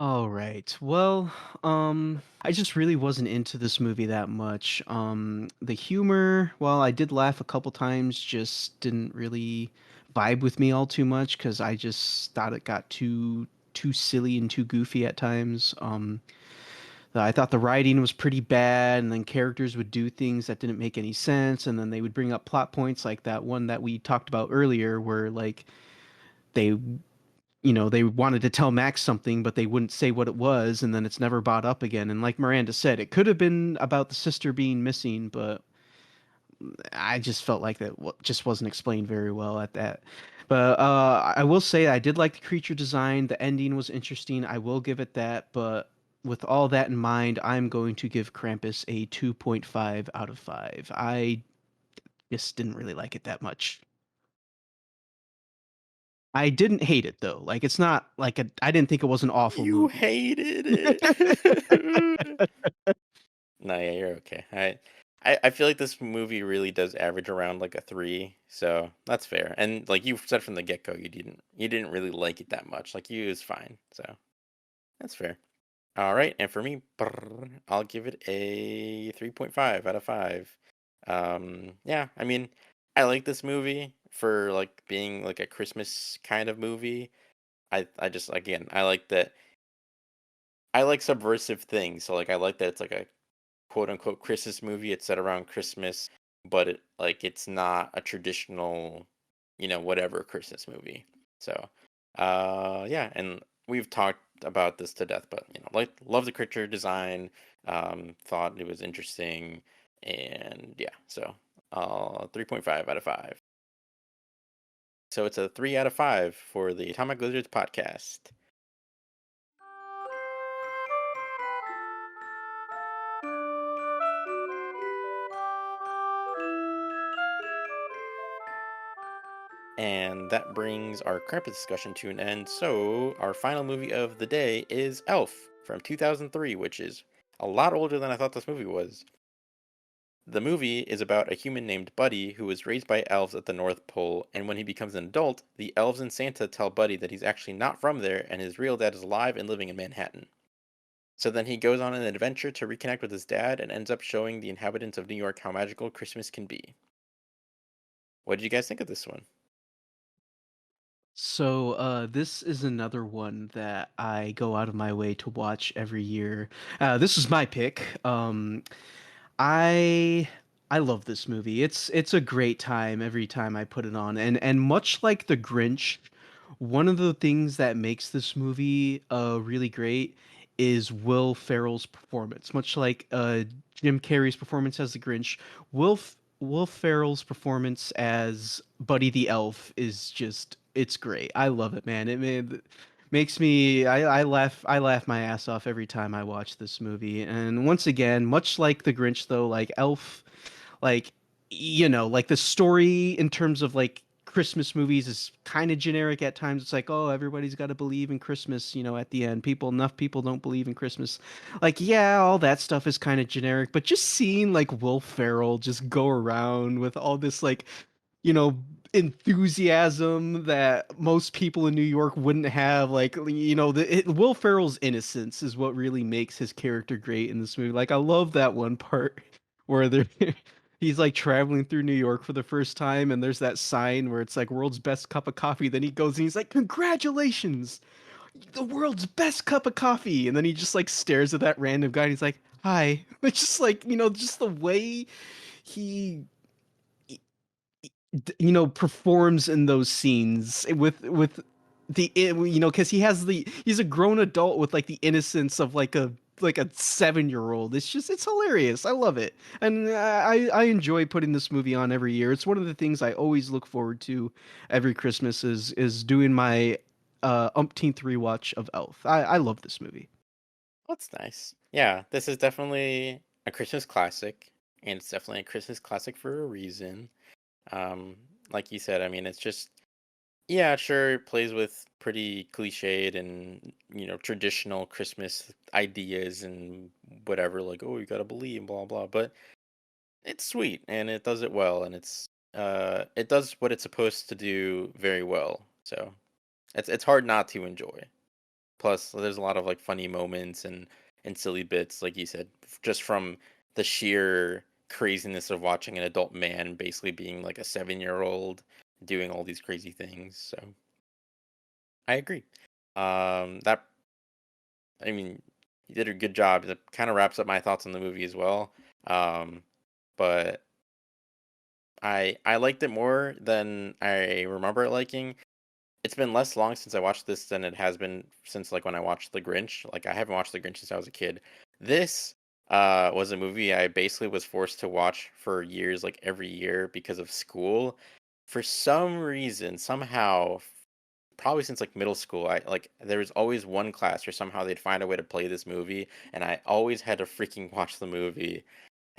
All right. Well, I just really wasn't into this movie that much. The humor, well, I did laugh a couple times, just didn't really vibe with me all too much because I just thought it got too silly and too goofy at times. I thought the writing was pretty bad, and then characters would do things that didn't make any sense, and then they would bring up plot points like that one that we talked about earlier, where like they they wanted to tell Max something, but they wouldn't say what it was, and then it's never brought up again. And like Miranda said, it could have been about the sister being missing, but I just felt like that just wasn't explained very well at that. But I will say I did like the creature design. The ending was interesting. I will give it that. But with all that in mind, I'm going to give Krampus a 2.5 out of 5. I just didn't really like it that much. I didn't hate it though. Like it's not like I didn't think it was an awful You movie. hated it. No, yeah, you're okay. I feel like this movie really does average around like a 3, so that's fair. And like you said from the get go, you didn't really like it that much. Like you, it was fine, so that's fair. All right, and for me, I'll give it a 3.5 out of 5. Yeah, I mean, I like this movie for like being like a Christmas kind of movie. I just again, I like that I like subversive things. So like I like that it's like a quote unquote Christmas movie. It's set around Christmas, but it's not a traditional, whatever Christmas movie. So yeah, and we've talked about this to death, but like love the creature design, thought it was interesting, and yeah, so 3.5 out of 5. So it's a 3 out of 5 for the Atomic Lizards podcast. And that brings our Krampus discussion to an end. So, our final movie of the day is Elf from 2003, which is a lot older than I thought this movie was. The movie is about a human named Buddy who was raised by elves at the North Pole, and when he becomes an adult, the elves and Santa tell Buddy that he's actually not from there and his real dad is alive and living in Manhattan. So then he goes on an adventure to reconnect with his dad and ends up showing the inhabitants of New York how magical Christmas can be. What did you guys think of this one? So, this is another one that I go out of my way to watch every year. This is my pick. I I love this movie. It's a great time every time I put it on. And much like The Grinch, one of the things that makes this movie really great is Will Ferrell's performance. Much like Jim Carrey's performance as the Grinch, Will Ferrell's performance as Buddy the Elf is just it's great. I love it, man. Makes me I laugh my ass off every time I watch this movie. And once again, much like the Grinch though, like Elf, like like the story in terms of like Christmas movies is kind of generic at times. It's like, oh, everybody's got to believe in Christmas, at the end. Enough people don't believe in Christmas. Like, yeah, all that stuff is kind of generic, but just seeing like Will Ferrell just go around with all this like you know, enthusiasm that most people in New York wouldn't have. Like, Will Ferrell's innocence is what really makes his character great in this movie. Like, I love that one part where they're he's like traveling through New York for the first time, and there's that sign where it's like world's best cup of coffee. Then he goes and he's like, "Congratulations, the world's best cup of coffee," and then he just like stares at that random guy and he's like, "Hi." It's just like, just the way he performs in those scenes with because he's a grown adult with like the innocence of like a 7-year-old. It's hilarious. I love it, and I enjoy putting this movie on every year. It's one of the things I always look forward to every Christmas is doing my umpteenth rewatch of Elf. I love this movie. That's nice. Yeah, this is definitely a Christmas classic, and it's definitely a Christmas classic for a reason. Um, like you said, I mean, it's just yeah, sure, it plays with pretty cliched and traditional Christmas ideas and whatever, like oh, you gotta believe, blah blah. But it's sweet and it does it well, and it does what it's supposed to do very well. So it's hard not to enjoy. Plus, there's a lot of like funny moments and silly bits, like you said, just from the sheer craziness of watching an adult man basically being like a 7-year-old doing all these crazy things. So I agree. That I mean, you did a good job. That kind of wraps up my thoughts on the movie as well. Um, but I liked it more than I remember it liking. It's been less long since I watched this than it has been since like when I watched The Grinch. Like I haven't watched The Grinch since I was a kid. This was a movie I basically was forced to watch for years, like every year because of school. For some reason, somehow, probably since like middle school, I like there was always one class where somehow they'd find a way to play this movie, and I always had to freaking watch the movie.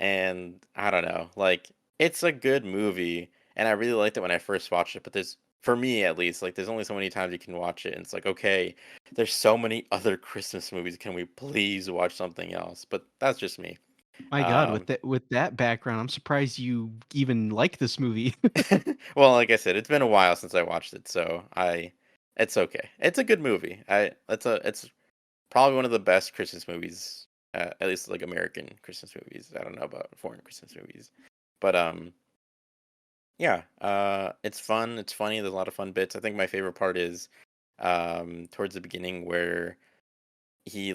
And I don't know, like it's a good movie, and I really liked it when I first watched it. But there's, for me at least, like there's only so many times you can watch it, and it's like okay, there's so many other Christmas movies. Can we please watch something else? But that's just me. My God, Um, with that background, I'm surprised you even like this movie. well, like I said, it's been a while since I watched it, so it's okay. It's a good movie. It's probably one of the best Christmas movies, at least like American Christmas movies. I don't know about foreign Christmas movies, but yeah, it's fun. It's funny. There's a lot of fun bits. I think my favorite part is towards the beginning where he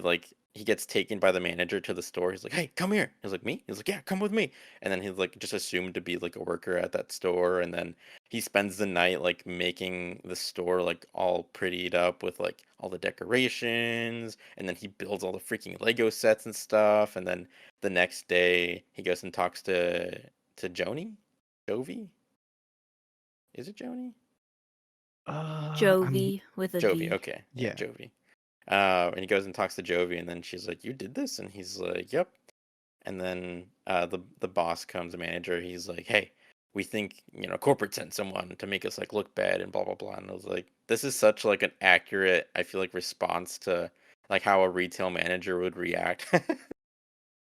gets taken by the manager to the store. He's like, "Hey, come here." He's like, "Me?" He's like, "Yeah, come with me." And then he's like just assumed to be like a worker at that store, and then he spends the night like making the store like all prettied up with like all the decorations, and then he builds all the freaking Lego sets and stuff, and then the next day he goes and talks to Joni? Jovi? Is it Joni? I'm Jovi with a Jovi, V. okay. Yeah, Yeah. Jovi. And he goes and talks to Jovi, and then she's like, "You did this?" And he's like, "Yep." And then the boss comes, the manager. He's like, "Hey, we think corporate sent someone to make us like look bad and blah blah blah." And I was like, "This is such like an accurate, I feel like, response to like how a retail manager would react."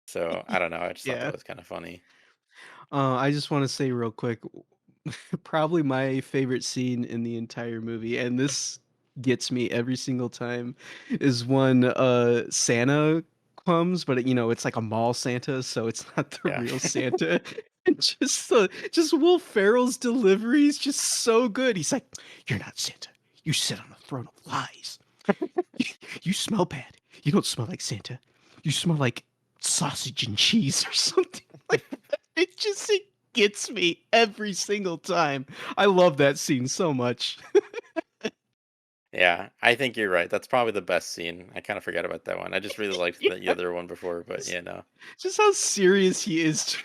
So I don't know. I just thought Yeah. that was kind of funny. I just want to say real quick, probably my favorite scene in the entire movie, and this gets me every single time, is when Santa comes, but it's like a mall Santa, so it's not the Yeah. real Santa. And just Will Ferrell's delivery is just so good. He's like, "You're not Santa. You sit on a throne of lies. You smell bad. You don't smell like Santa. You smell like sausage and cheese or something like that." It gets me every single time. I love that scene so much. Yeah, I think you're right. That's probably the best scene. I kind of forgot about that one. I just really liked the Yeah, other one before, but just, yeah, no. just how serious he is too.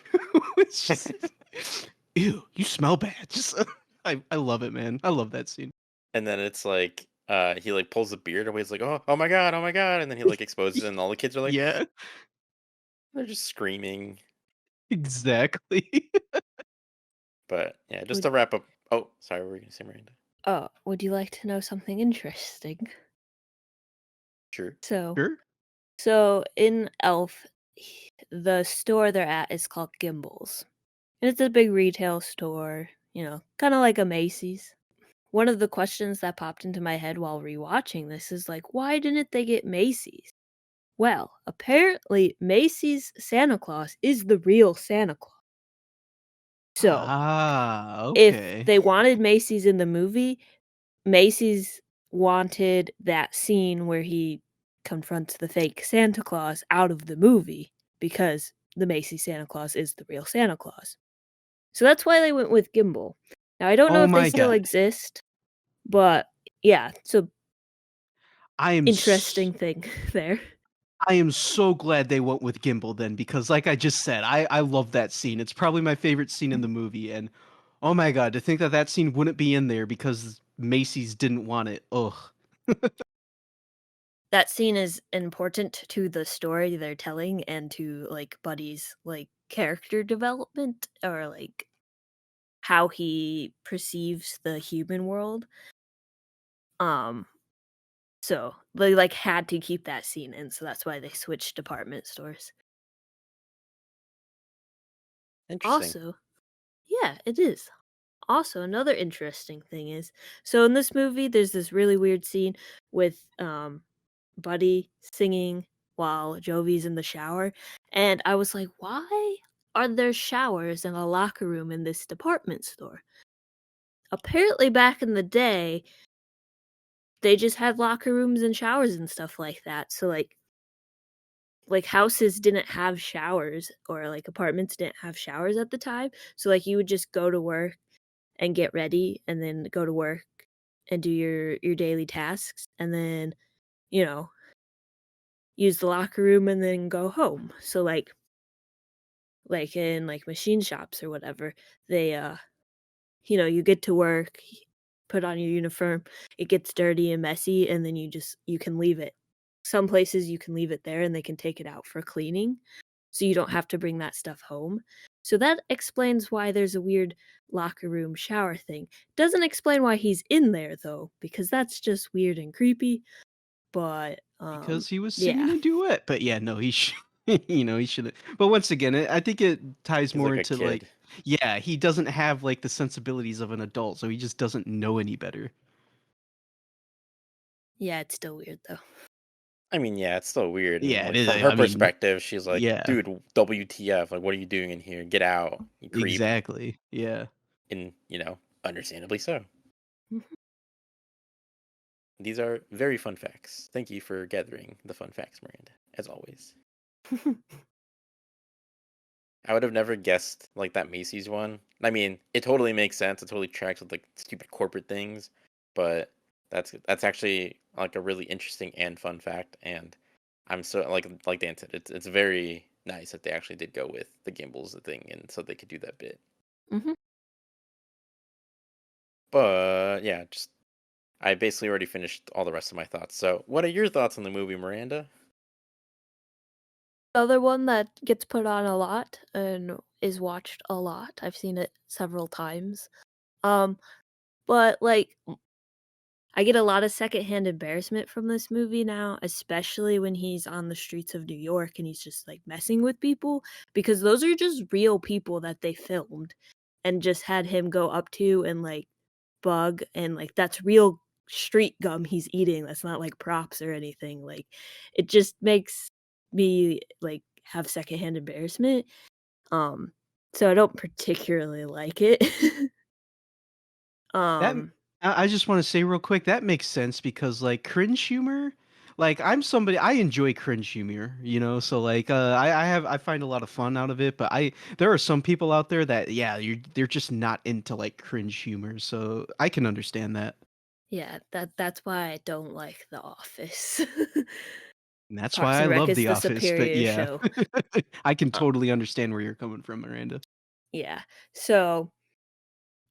It's just, ew, you smell bad. Just I love it, man. I love that scene. And then it's like he like pulls the beard away. He's like, oh my god, oh my god, and then he like exposes it, and all the kids are like, Yeah, they're just screaming. exactly. But yeah, just Would to wrap up. Oh, sorry, what were you gonna say, Miranda? would you like to know something interesting? Sure. So Sure. so in Elf, the store they're at is called Gimbel's. And it's a big retail store. kind of like a Macy's. One of the questions that popped into my head while rewatching this is like, why didn't they get Macy's? Well, apparently Macy's Santa Claus is the real Santa Claus. So, Ah, if okay. they wanted Macy's in the movie, Macy's wanted that scene where he confronts the fake Santa Claus out of the movie because the Macy's Santa Claus is the real Santa Claus. So that's why they went with Gimbal. Now, I don't know Oh if they my still god. exist, but yeah, so I am interesting thing there. I am so glad they went with Gimbal then because like I just said, I love that scene. It's probably my favorite scene in the movie and oh my god, to think that that scene wouldn't be in there because Macy's didn't want it. Ugh. That scene is important to the story they're telling and to like Buddy's like character development or like how he perceives the human world. Um so they like had to keep that scene in, so that's why they switched department stores. Interesting. Also, yeah, it is. Also, another interesting thing is so in this movie there's this really weird scene with Buddy singing while Jovi's in the shower. And I was like, why are there showers in a locker room in this department store? Apparently, back in the day, they just had locker rooms and showers and stuff like that. So, like houses didn't have showers or like apartments didn't have showers at the time. So like you would just go to work and get ready and then go to work and do your daily tasks and then, you know, use the locker room and then go home. So like in like machine shops or whatever, they you get to work, put on your uniform, it gets dirty and messy and then you can leave it. Some places you can leave it there and they can take it out for cleaning. So you don't have to bring that stuff home. So that explains why there's a weird locker room shower thing. Doesn't explain why he's in there though, because that's just weird and creepy. But Because he was singing yeah. a duet. But yeah, no, he should he shouldn't. But once again, I think it ties He's more like a into like kid. yeah, he doesn't have like the sensibilities of an adult, so he just doesn't know any better. Yeah, it's still weird though. I mean, yeah, it's still weird, and Yeah, it like is. from her I mean, perspective, she's like, yeah, "Dude, WTF? Like, what are you doing in here? Get out, you creep!" exactly. Yeah. And understandably so. Mhm. These are very fun facts. Thank you for gathering the fun facts, Miranda, as always. I would have never guessed like that Macy's one. I mean, it totally makes sense. It totally tracks with like stupid corporate things, but that's actually like a really interesting and fun fact. And I'm so like Dan said, it's very nice that they actually did go with the gimbals the thing, and so they could do that bit. Mhm. But yeah, just I basically already finished all the rest of my thoughts. So, what are your thoughts on the movie, Miranda? Other one that gets put on a lot and is watched a lot. I've seen it several times. Um, but like I get a lot of secondhand embarrassment from this movie now, especially when he's on the streets of New York and he's just like messing with people because those are just real people that they filmed and just had him go up to and like bug and like that's real street gum he's eating. That's not like props or anything. Like it just makes me like have secondhand embarrassment. Um so I don't particularly like it. That um I just want to say real quick that makes sense because like cringe humor, like I'm somebody I enjoy cringe humor, so like I find a lot of fun out of it, but I there are some people out there that yeah, they're just not into like cringe humor, so I can understand that. Yeah, that's why I don't like The Office. And that's why Parks I and Rec love is The the Office, but superior yeah. show. I can Uh, totally understand where you're coming from, Miranda. yeah. So,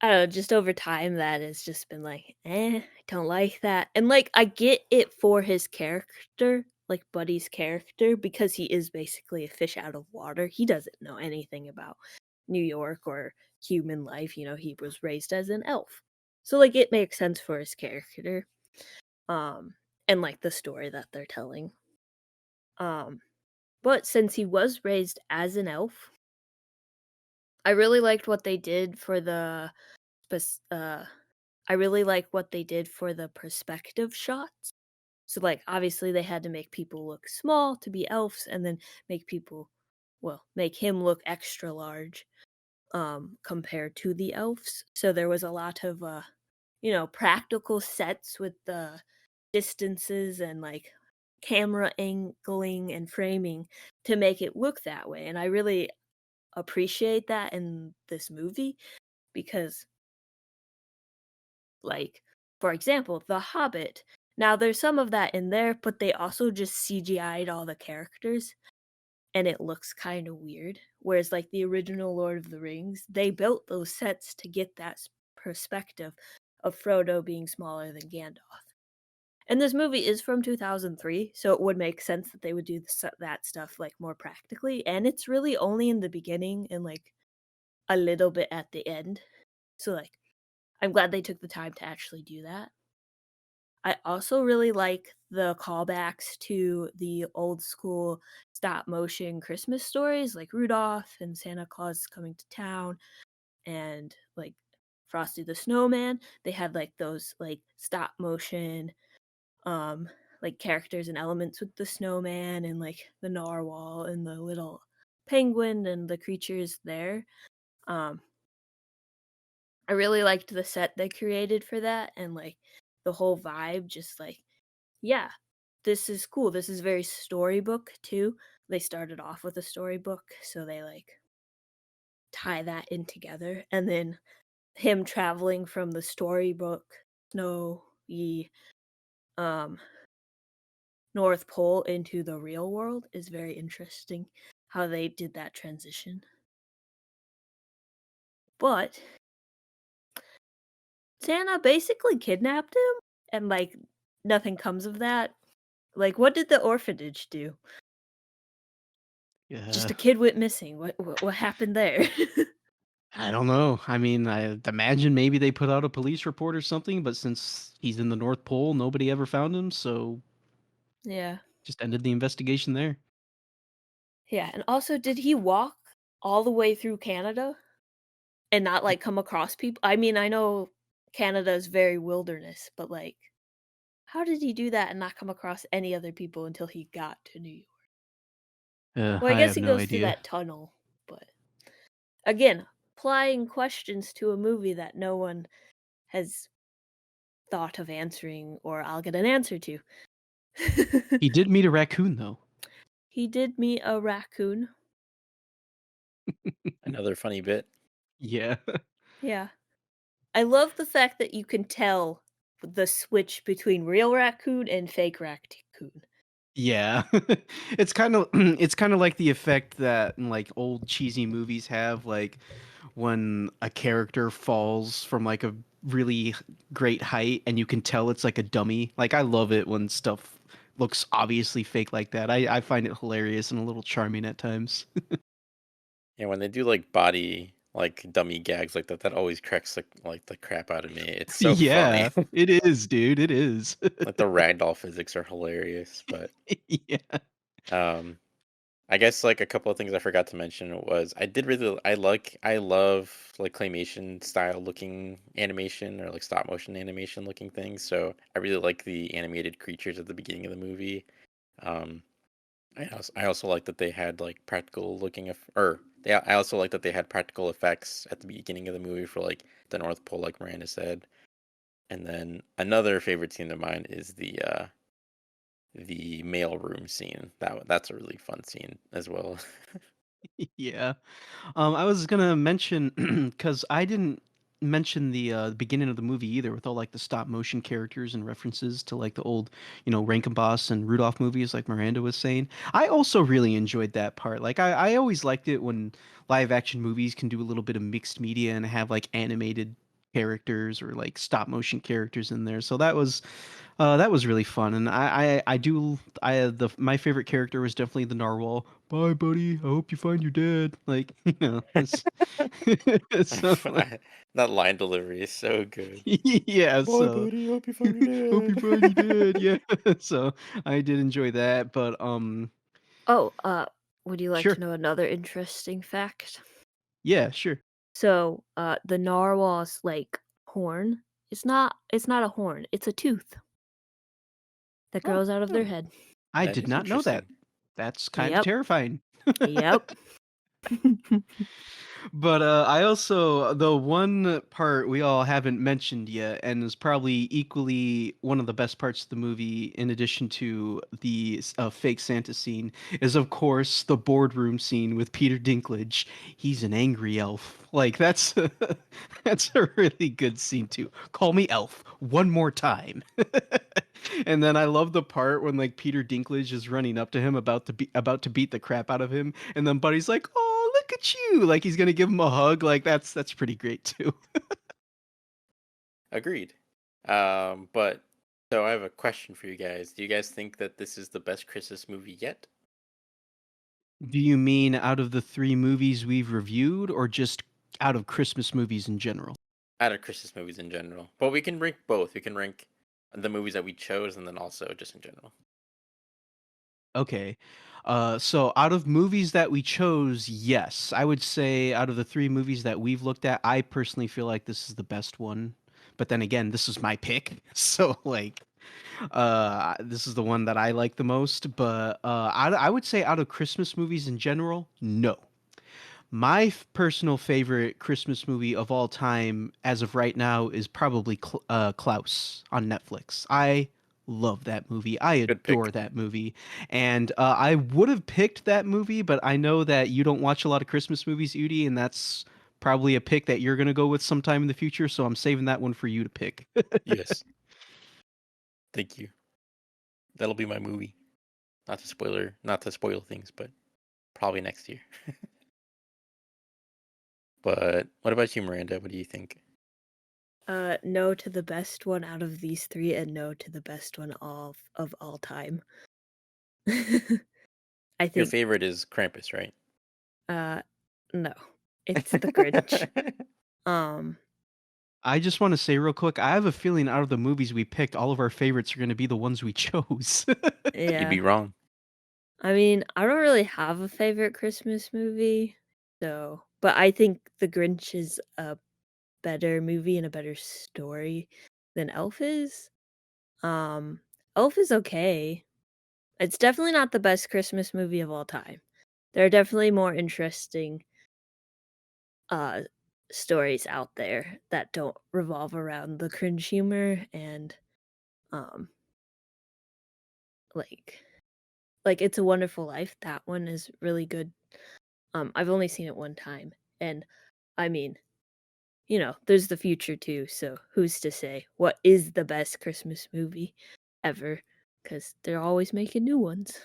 I don't know, just over time that has just been like, I don't like that. And like I get it for his character, like Buddy's character, because he is basically a fish out of water. He doesn't know anything about New York or human life, he was raised as an elf. So like it makes sense for his character. Um and like the story that they're telling. Um But since he was raised as an elf, I really liked what they did for the I really like what they did for the perspective shots. So, like, obviously, they had to make people look small to be elves, and then make people, well, make him look extra large, compared to the elves. So there was a lot of, practical sets with the distances and like camera angling and framing to make it look that way. And I really appreciate that in this movie because, like, for example, The Hobbit. Now, there's some of that in there, but they also just CGI'd all the characters and it looks kind of weird. Whereas, like, the original Lord of the Rings, they built those sets to get that perspective of Frodo being smaller than Gandalf. And this movie is from 2003, so it would make sense that they would do that stuff like more practically. And it's really only in the beginning and like a little bit at the end. So, like, I'm glad they took the time to actually do that. I also really like the callbacks to the old school stop motion Christmas stories like Rudolph and Santa Claus coming to town and like Frosty the Snowman. They had like those like stop motion um like characters and elements with the snowman and like the narwhal and the little penguin and the creatures there. Um I really liked the set they created for that and like the whole vibe just like yeah, this is cool. This is very storybook too. They started off with a storybook, so they like tie that in together. And then him traveling from the storybook snowy um North Pole into the real world is very interesting how they did that transition. But Santa basically kidnapped him and like nothing comes of that. Like what did the orphanage do? Just Yeah. a kid went missing. What happened there? I don't know. I mean, I imagine maybe they put out a police report or something, but since he's in the North Pole, nobody ever found him, so Yeah. just ended the investigation there. Yeah, and also did he walk all the way through Canada and not Y- like come across people? I mean, I know Canada is very wilderness, but like how did he do that and not come across any other people until he got to New York? Well, I I guess have he no goes through idea. that tunnel, but again, applying questions to a movie that no one has thought of answering or I'll get an answer to. He did meet a raccoon, though. He did meet a raccoon. Another funny bit. Yeah. Yeah. I love the fact that you can tell the switch between real raccoon and fake raccoon. Yeah. It's kind of it's kind of like the effect that like old cheesy movies have like when a character falls from like a really great height and you can tell it's like a dummy. Like I love it when stuff looks obviously fake like that. I find it hilarious and a little charming at times. Yeah, when they do like body like dummy gags like that, that always cracks like the crap out of me. It's so funny. Yeah, it is, dude. It is. Like the ragdoll physics are hilarious, but Yeah. um I guess like a couple of things I forgot to mention was I love like claymation style looking animation or like stop motion animation looking things. So I really like the animated creatures at the beginning of the movie. Um I also like that they had like practical looking I also like that they had practical effects at the beginning of the movie for like the North Pole like Miranda said. And then another favorite scene of mine is the mail room scene. That's a really fun scene as well. Yeah. I was gonna mention because I didn't mention the beginning of the movie either, with all like the stop motion characters and references to like the old, Rankin-Boss and Rudolph movies, like Miranda was saying. I also really enjoyed that part. Like I always liked it when live action movies can do a little bit of mixed media and have like animated characters or like stop motion characters in there. So that was really fun, and I do the my favorite character was definitely the narwhal. Bye, buddy. I hope you find your dad. Like it's, so like, That line delivery is so good. yeah. Bye, So buddy. Hope you find hope your you find your dad. dad. Yeah. So I did enjoy that, but Oh, would you like to sure. know another interesting fact? Yeah, sure. So, the narwhal's like horn. It's not a horn. It's a tooth that Oh, grows out of their Oh, head. I that did is not know that. interesting. That's kind of Yep. terrifying. Yep. But I also, the one part we all haven't mentioned yet, and is probably equally one of the best parts of the movie, in addition to the fake Santa scene, is of course the boardroom scene with Peter Dinklage. He's an angry elf. Like that's that's a really good scene too. Call me elf one more time. And then I love the part when like Peter Dinklage is running up to him about to beat the crap out of him, and then Buddy's like, "Oh, look at you!" Like he's gonna give him a hug. Like that's pretty great too. Agreed. But so I have a question for you guys. Do you guys think that this is the best Christmas movie yet? Do you mean out of the three movies we've reviewed, or just out of Christmas movies in general? Out of Christmas movies in general. But we can rank both. We can rank the movies that we chose and then also just in general. Okay. So out of movies that we chose, yes, I would say out of the three movies that we've looked at, I personally feel like this is the best one. But then again, this is my pick, so like, this is the one that I like the most. But I would say out of Christmas movies in general, no. My personal favorite Christmas movie of all time, as of right now, is probably Klaus on Netflix. I love that movie. I Good adore pick. that movie. And I would have picked that movie, but I know that you don't watch a lot of Christmas movies, Udi, and that's probably a pick that you're going to go with sometime in the future. So I'm saving that one for you to pick. Yes. Thank you. That'll be my movie. Not to spoil things, but probably next year. But what about you, Miranda? What do you think? No to the best one out of these three, and no to the best one of all time. I Your think favorite is Krampus, right? uh no. It's the Grinch. Um I just want to say real quick, I have a feeling out of the movies we picked, all of our favorites are going to be the ones we chose. You'd yeah. be wrong. I mean, I don't really have a favorite Christmas movie, so but I think The Grinch is a better movie and a better story than Elf is. Um Elf is okay. It's definitely not the best Christmas movie of all time. There are definitely more interesting uh stories out there that don't revolve around the cringe humor and um like It's a Wonderful Life. That one is really good. I've only seen it one time, and I mean, there's the future too, so who's to say what is the best Christmas movie ever? Because they're always making new ones.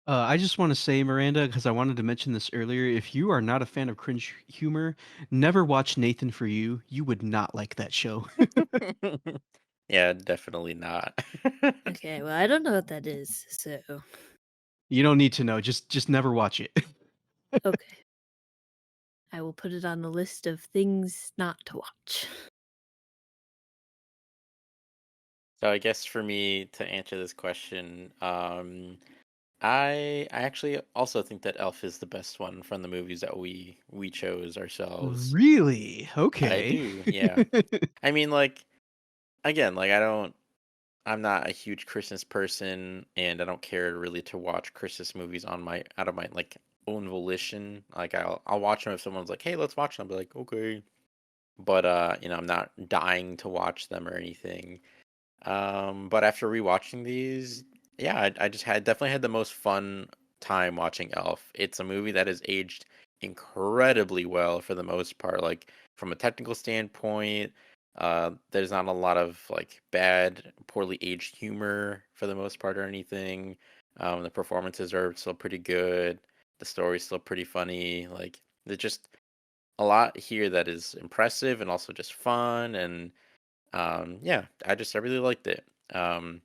I just want to say, Miranda, because I wanted to mention this earlier. If you are not a fan of cringe humor, never watch Nathan for You. You would not like that show. Yeah, definitely not. Okay, well, I don't know what that is, so You don't need to know. Just never watch it. okay. I will put it on the list of things not to watch. So I guess for me to answer this question, I actually also think that Elf is the best one from the movies that we chose ourselves. Really? I Okay. do, yeah. I mean, like again, like I'm not a huge Christmas person, and I don't care really to watch Christmas movies on my out of my like own volition. Like I'll watch them if someone's like, "Hey, let's watch them." I'll be like, "Okay," but I'm not dying to watch them or anything. But after rewatching these, yeah, I just had definitely had the most fun time watching Elf. It's a movie that has aged incredibly well for the most part. Like from a technical standpoint, there's not a lot of like bad, poorly aged humor for the most part or anything. The performances are still pretty good. The story's still pretty funny. Like there's just a lot here that is impressive and also just fun and yeah, I really liked it. Um,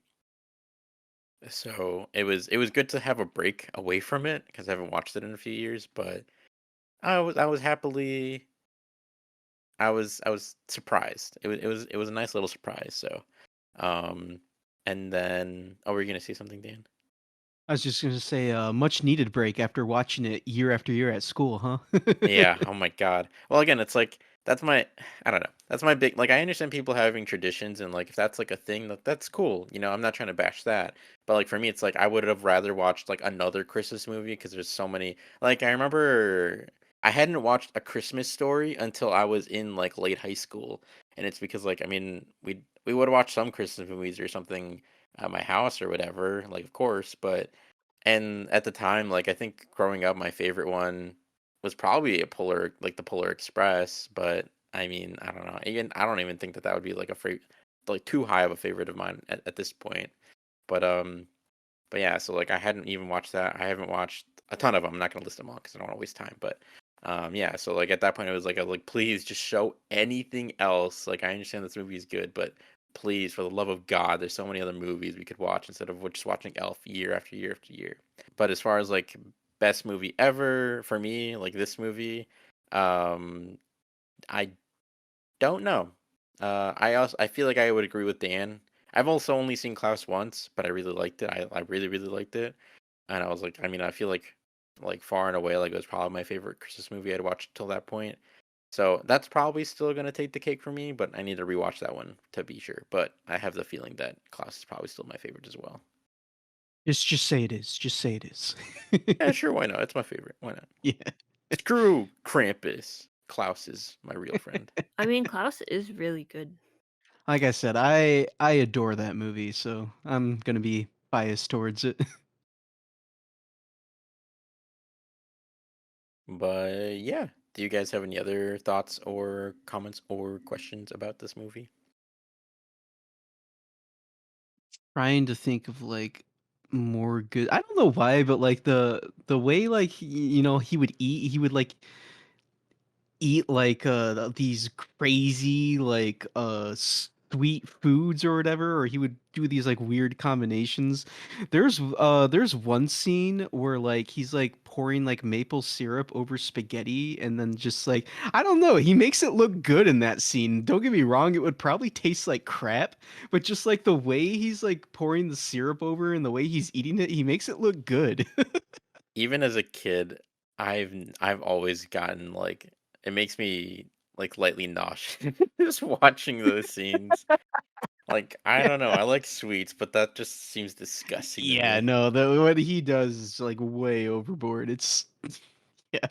so it was good to have a break away from it because I haven't watched it in a few years, but I was happily I was surprised. It was a nice little surprise. So, um, and then oh, were you gonna say something, Dan? I was just gonna say, much needed break after watching it year after year at school, huh? Yeah. Oh my God. Well, again, it's like That's my I don't know. That's my big like, I understand people having traditions and, like, if that's, like, a thing, that's cool, I'm not trying to bash that. But, like, for me, it's like, I would have rather watched, like, another Christmas movie because there's so many like, I remember I hadn't watched A Christmas Story until I was in, like, late high school, and it's because, like, I mean, we would watch some Christmas movies or something at my house or whatever, like, of course, but and at the time, like, I think growing up, my favorite one was probably the Polar Express, but I mean, I don't know. Even I don't even think that that would be like like too high of a favorite of mine at this point. But but yeah, so like I hadn't even watched that. I haven't watched a ton of them. I'm not gonna list them all because I don't want to waste time. But yeah, so like at that point, it was like I was like, please just show anything else. Like I understand this movie is good, but please, for the love of God, there's so many other movies we could watch instead of just watching Elf year after year after year. But as far as like best movie ever for me, like this movie, um, I don't know. I feel like I would agree with Dan. I've also only seen Klaus once, but I really liked it. I really liked it, and I was like, I mean, I feel like far and away, like it was probably my favorite Christmas movie I'd watched till that point. So that's probably still gonna take the cake for me, but I need to rewatch that one to be sure. But I have the feeling that Klaus is probably still my favorite as well. Just say it is. Just say it is. Yeah, sure, why not? It's my favorite. Why not? Yeah. Screw Krampus. Klaus is my real friend. I mean, Klaus is really good. Like I said, I adore that movie, so I'm gonna be biased towards it. But yeah, do you guys have any other thoughts or comments or questions about this movie? Trying to think of like more good. I don't know why, but like the way like he would eat, he would like eat like these crazy like sweet foods or whatever, or he would do these like weird combinations. There's one scene where like he's like pouring like maple syrup over spaghetti and then just like I don't know, he makes it look good in that scene. Don't get me wrong, it would probably taste like crap, but just like the way he's like pouring the syrup over and the way he's eating it, he makes it look good. Even as a kid, I've always gotten like it makes me like lightly nauseous just watching those scenes. Like I Yeah. don't know, I like sweets, but that just seems disgusting to Yeah, me. no, the what he does is like way overboard. It's yeah.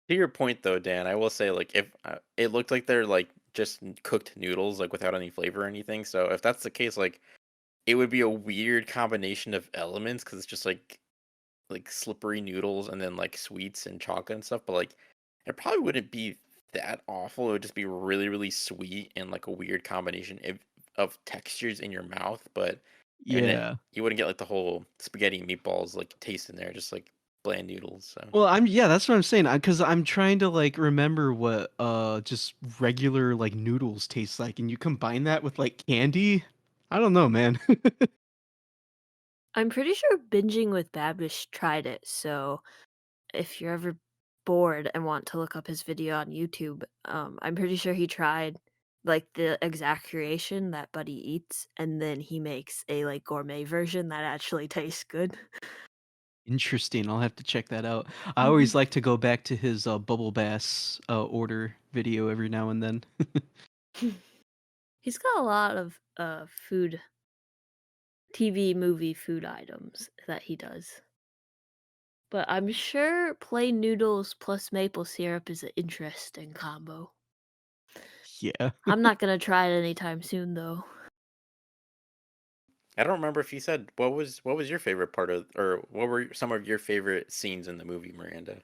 To your point though, Dan, I will say like if it looked like they're like just cooked noodles like without any flavor or anything. So if that's the case, like it would be a weird combination of elements because it's just like slippery noodles and then like sweets and chocolate and stuff, but like it probably wouldn't be that awful. It would just be really, really sweet and like a weird combination of textures in your mouth, but and it Yeah. you wouldn't get like the whole spaghetti and meatballs like taste in there, just like bland noodles. So Well, yeah, that's what I'm saying. Because I'm trying to like remember what just regular like noodles taste like, and you combine that with like candy. I don't know, man. I'm pretty sure Binging with Babish tried it, so if you're ever bored and want to look up his video on YouTube, I'm pretty sure he tried like the exact creation that Buddy eats, and then he makes a like gourmet version that actually tastes good. Interesting. I'll have to check that out. I always Mhm. like to go back to his bubble bass order video every now and then. He's got a lot of food, TV, movie food items that he does. But I'm sure plain noodles plus maple syrup is an interesting combo. Yeah. I'm not gonna try it anytime soon, though. I don't remember if you said what was your favorite part of or what were some of your favorite scenes in the movie, Miranda?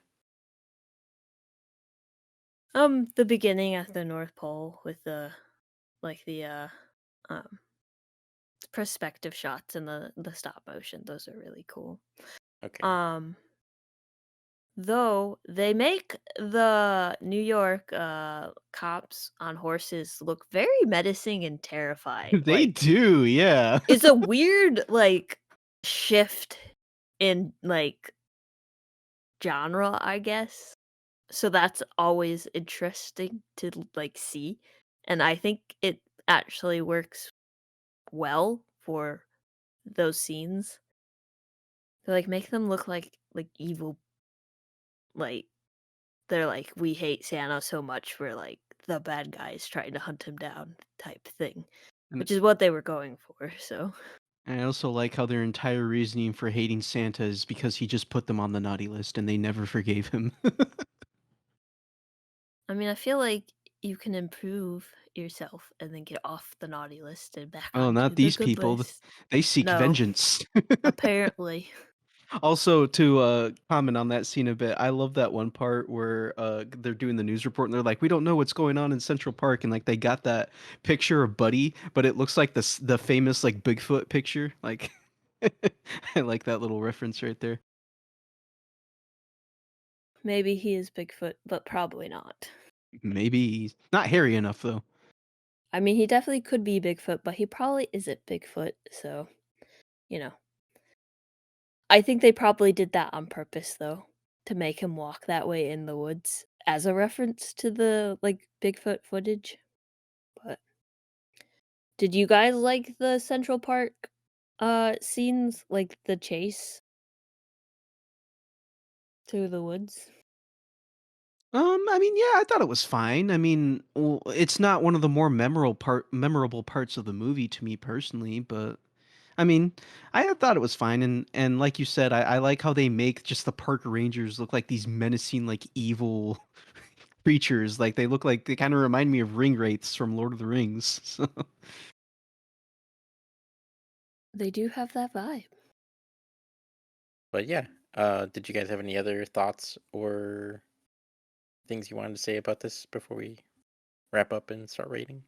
The beginning at the North Pole with the like the um perspective shots and the stop motion. Those are really cool. Okay. Um, though they make the New York cops on horses look very menacing and terrifying. They Like do, yeah. it's a weird like shift in like genre, I guess. So that's always interesting to like see, and I think it actually works well for those scenes. To like make them look like evil, like they're like we hate Santa so much we're like the bad guys trying to hunt him down type thing, And which is what they were going for. So, I also like how their entire reasoning for hating Santa is because he just put them on the naughty list and they never forgave him. I mean, I feel like you can improve yourself and then get off the naughty list and back Oh, onto not the these good people. list. They seek No, vengeance. apparently. Also, to comment on that scene a bit, I love that one part where they're doing the news report and they're like, "We don't know what's going on in Central Park," and like they got that picture of Buddy, but it looks like the famous like Bigfoot picture. Like, I like that little reference right there. Maybe he is Bigfoot, but probably not. Maybe he's not hairy enough though. I mean, he definitely could be Bigfoot, but he probably isn't Bigfoot, so, you know. I think they probably did that on purpose, though, to make him walk that way in the woods as a reference to the, like, Bigfoot footage. But did you guys like the Central Park scenes, like the chase through the woods? I mean, yeah, I thought it was fine. I mean, it's not one of the more memorable parts of the movie to me personally, but I mean, I thought it was fine, and like you said, I like how they make just the park rangers look like these menacing, like evil creatures. Like they kind of remind me of ring wraiths from Lord of the Rings. So, They do have that vibe. But yeah, did you guys have any other thoughts or things you wanted to say about this before we wrap up and start rating?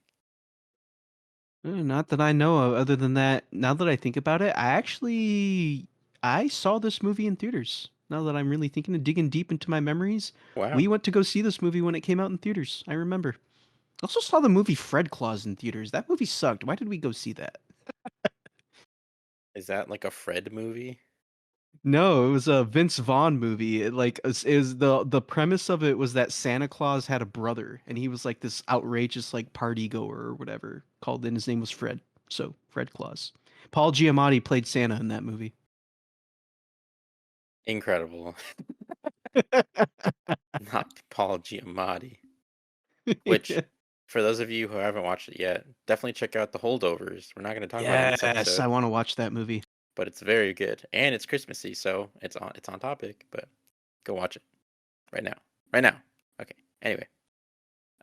not that I know of. Other than that, now that I think about it, I saw this movie in theaters. Now that I'm really thinking and digging deep into my memories, Wow, we went to go see this movie when it came out in theaters. I remember. Also saw the movie Fred Claus in theaters. That movie sucked. Why did we go see that? is that like a Fred movie? No, it was a Vince Vaughn movie. It was the premise of it was that Santa Claus had a brother, and he was like this outrageous like party goer or whatever. Called in his name was Fred. So Fred Claus. Paul Giamatti played Santa in that movie. Incredible. Not Paul Giamatti. Which, for those of you who haven't watched it yet, definitely check out The Holdovers. We're not going to talk about it in this Yes, I episode, want to watch that movie. but it's very good and it's Christmassy, so it's on topic. But go watch it right now, right now. Okay. Anyway,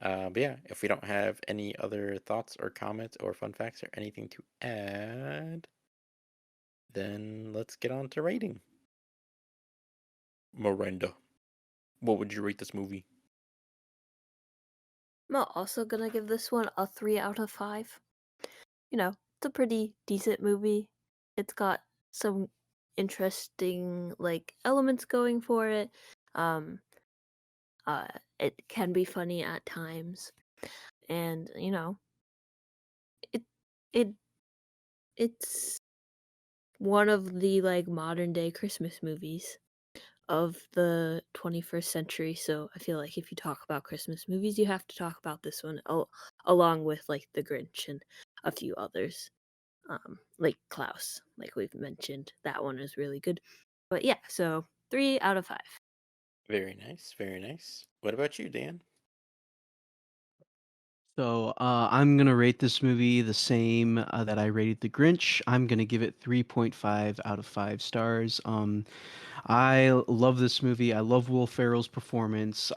but yeah, if we don't have any other thoughts or comments or fun facts or anything to add, then let's get on to rating. Miranda, what would you rate this movie? I'm also gonna give this one a 3 out of 5. You know, it's a pretty decent movie. It's got some interesting like elements going for it. Um uh it can be funny at times. And, it it it's one of the like modern day Christmas movies of the 21st century. So I feel like if you talk about Christmas movies, you have to talk about this one along with like The Grinch and a few others. Like Klaus, like we've mentioned, that one is really good. But yeah, so 3 out of 5. Very nice, very nice. What about you, Dan? So I'm gonna rate this movie the same that I rated The Grinch. I'm gonna give it 3.5 out of 5 stars. I love this movie. I love Will Ferrell's performance.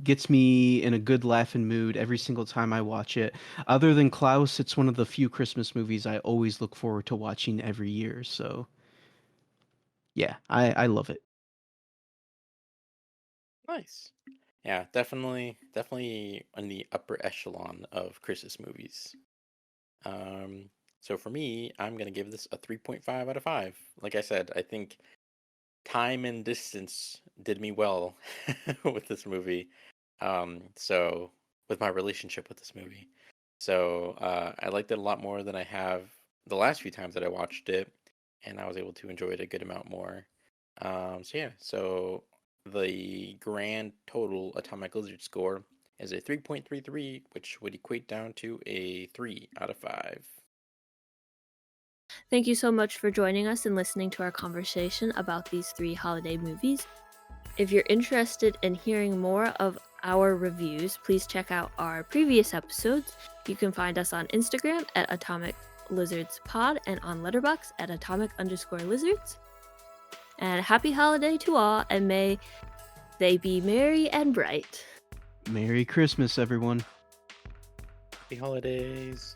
Gets me in a good laughing mood every single time I watch it. Other than Klaus, it's one of the few Christmas movies I always look forward to watching every year. So yeah, I love it. Nice. Yeah, definitely in the upper echelon of Christmas movies. Um, so for me, I'm gonna give this a 3.5 out of 5. Like I said, I think time and distance did me well with this movie. So with my relationship with this movie. So I liked it a lot more than I have the last few times that I watched it, and I was able to enjoy it a good amount more. So yeah, so the grand total Atomic Lizard score is a 3.33, which would equate down to a 3 out of 5. Thank you so much for joining us and listening to our conversation about these 3 holiday movies. If you're interested in hearing more of our reviews, please check out our previous episodes. You can find us on Instagram at Atomic Lizards Pod and on Letterboxd at atomic_lizards. And happy holiday to all, and may they be merry and bright. Merry Christmas, everyone. Happy holidays.